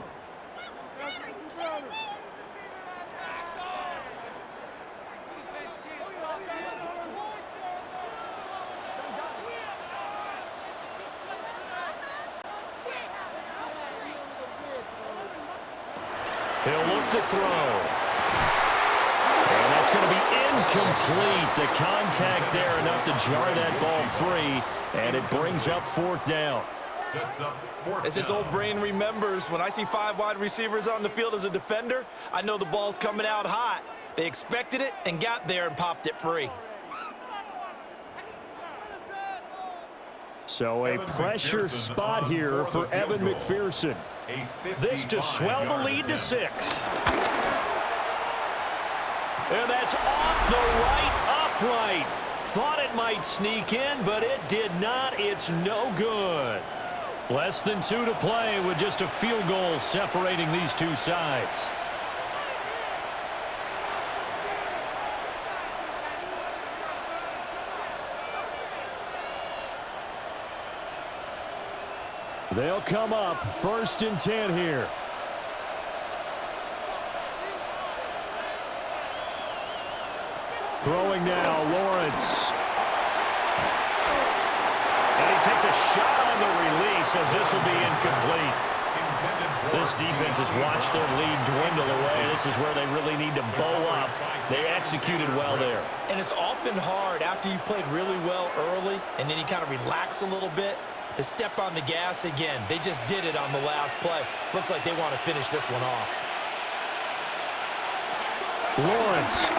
He'll look to throw. And that's going to be incomplete. The contact there enough to jar that ball free, and it brings up 4th down. As this old brain remembers, when I see 5 wide receivers on the field as a defender, I know the ball's coming out hot. They expected it and got there and popped it free. So a pressure spot here for Evan McPherson. This to swell the lead to 6. And that's off the right upright. Thought it might sneak in, but it did not. It's no good. Less than 2 to play with just a field goal separating these two sides. They'll come up 1st and 10 here. Throwing now, Lawrence. And he takes a shot on the release as this will be incomplete. This defense has watched their lead dwindle away. This is where they really need to bow up. They executed well there. And it's often hard after you've played really well early and then you kind of relax a little bit to step on the gas again. They just did it on the last play. Looks like they want to finish this one off. Lawrence.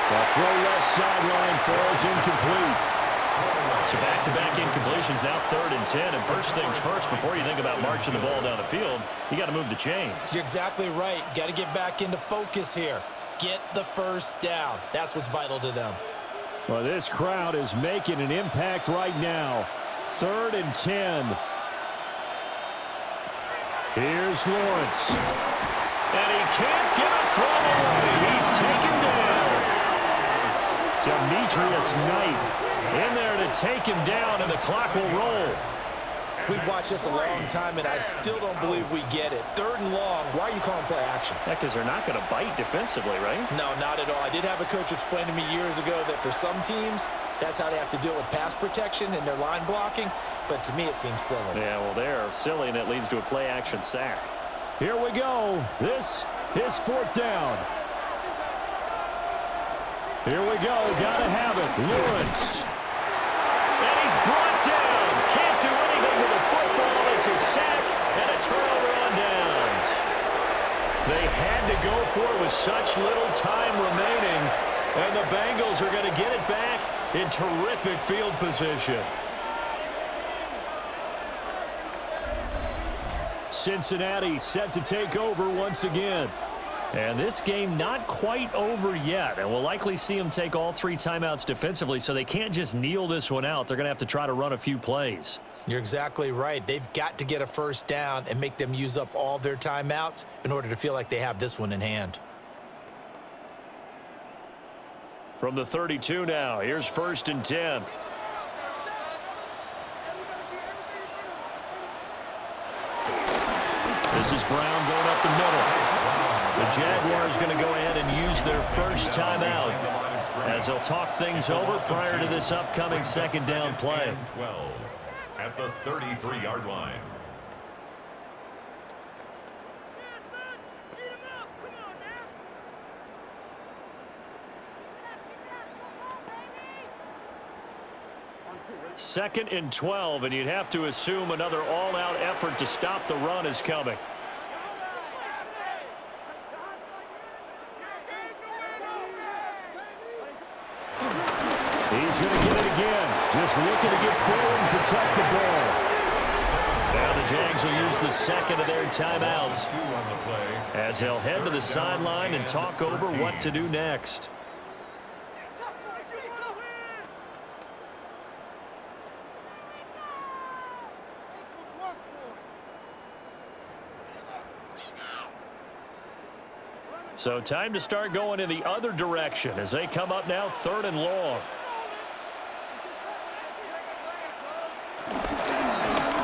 The throw left sideline falls incomplete. So back-to-back incompletions, now 3rd and 10. And first things first, before you think about marching the ball down the field, you got to move the chains. You're exactly right. Got to get back into focus here. Get the 1st down. That's what's vital to them. Well, this crowd is making an impact right now. 3rd and 10. Here's Lawrence. And he can't get a throw away. He's taken down. Demetrius Knight in there to take him down, and the clock will roll. We've watched this a long time, and I still don't believe we get it. 3rd and long. Why are you calling play action? Yeah, because they're not going to bite defensively, right? No, not at all. I did have a coach explain to me years ago that for some teams, that's how they have to deal with pass protection and their line blocking. But to me, it seems silly. Yeah, well, they're silly, and it leads to a play-action sack. Here we go. This is 4th down. Here we go. Got to have it. Lawrence. And he's brought down. Can't do anything with the football. It's a sack and a turnover on downs. They had to go for it with such little time remaining. And the Bengals are going to get it back in terrific field position. Cincinnati set to take over once again. And this game not quite over yet. And we'll likely see them take all 3 timeouts defensively, so they can't just kneel this one out. They're going to have to try to run a few plays. You're exactly right. They've got to get a 1st down and make them use up all their timeouts in order to feel like they have this one in hand. From the 32 now, here's 1st and 10. This is Brown going up the middle. The Jaguars going to go ahead and use their 1st timeout as they'll talk things over prior to this upcoming 2nd down play. 12 at the 33-yard line. Second and 12, and you'd have to assume another all-out effort to stop the run is coming. He's going to get it again. Just looking to get forward and protect the ball. Now the Jags will use the 2nd of their timeouts as they'll head to the sideline and talk over what to do next. So time to start going in the other direction as they come up now 3rd and long.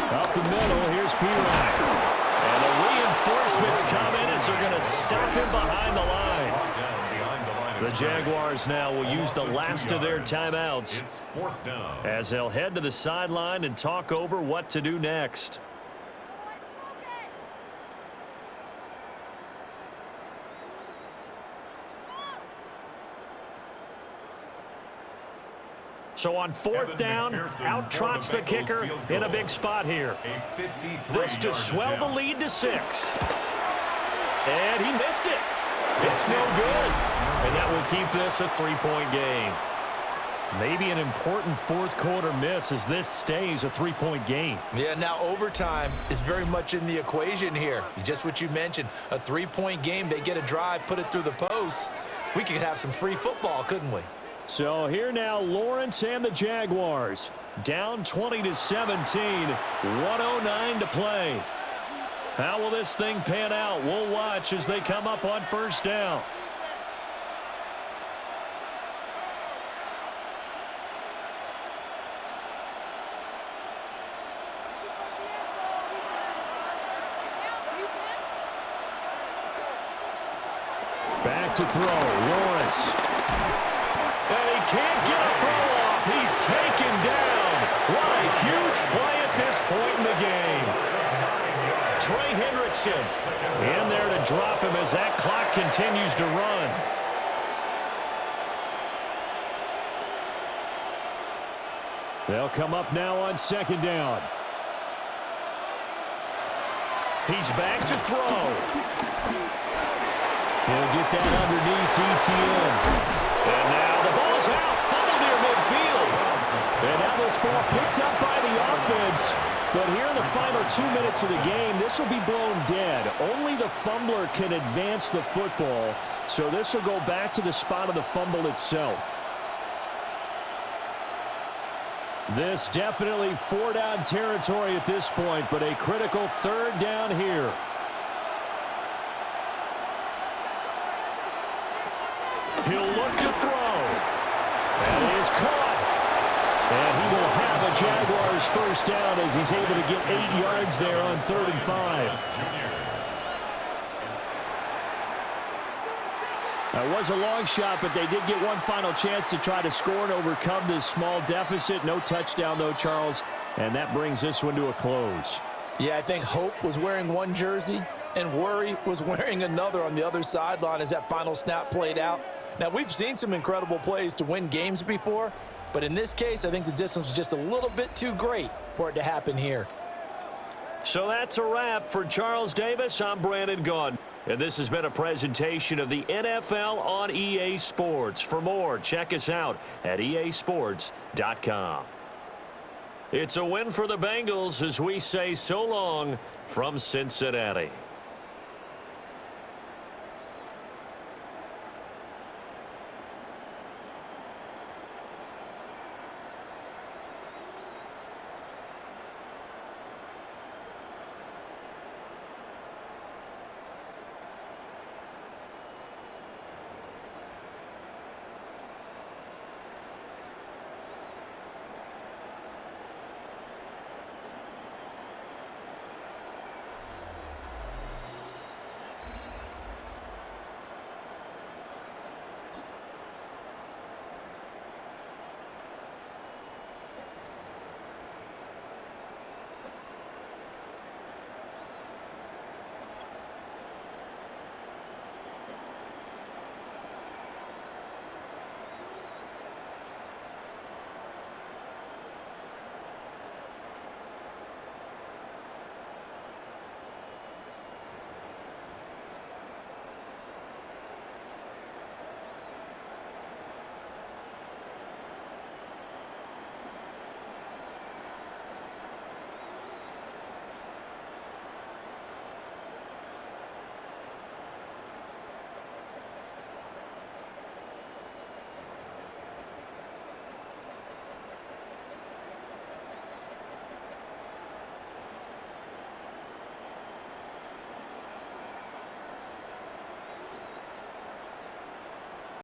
Up the middle, here's Parity. And the reinforcements come in as they're going to stop him behind the line. The Jaguars now will use the last of their timeouts as they'll head to the sideline and talk over what to do next. So on 4th down, out trots the kicker in a big spot here. This to swell the lead to 6. And he missed it. It's no good. And that will keep this a 3-point game. Maybe an important 4th quarter miss as this stays a 3-point game. Yeah, now overtime is very much in the equation here. Just what you mentioned, a 3-point game. They get a drive, put it through the posts. We could have some free football, couldn't we? So here now, Lawrence and the Jaguars. Down 20-17, 1:09 to play. How will this thing pan out? We'll watch as they come up on 1st down. Back to throw, Lawrence. And he can't get a throw off. He's taken down. What a huge play at this point in the game. Trey Hendrickson in there to drop him as that clock continues to run. They'll come up now on 2nd down. He's back to throw. He'll get that underneath ETN. And now the ball's out. Fumble near midfield. And now this ball picked up by the offense. But here in the final 2 minutes of the game, this will be blown dead. Only the fumbler can advance the football. So this will go back to the spot of the fumble itself. This definitely 4-down territory at this point, but a critical 3rd down here. He'll look to throw. And he is caught. And he will have a Jaguars 1st down as he's able to get 8 yards there on 3rd and 5. That was a long shot, but they did get one final chance to try to score and overcome this small deficit. No touchdown, though, Charles. And that brings this one to a close. Yeah, I think Hope was wearing one jersey and Worry was wearing another on the other sideline as that final snap played out. Now, we've seen some incredible plays to win games before, but in this case, I think the distance was just a little bit too great for it to happen here. So that's a wrap for Charles Davis. I'm Brandon Gaudin. And this has been a presentation of the NFL on EA Sports. For more, check us out at easports.com. It's a win for the Bengals as we say so long from Cincinnati.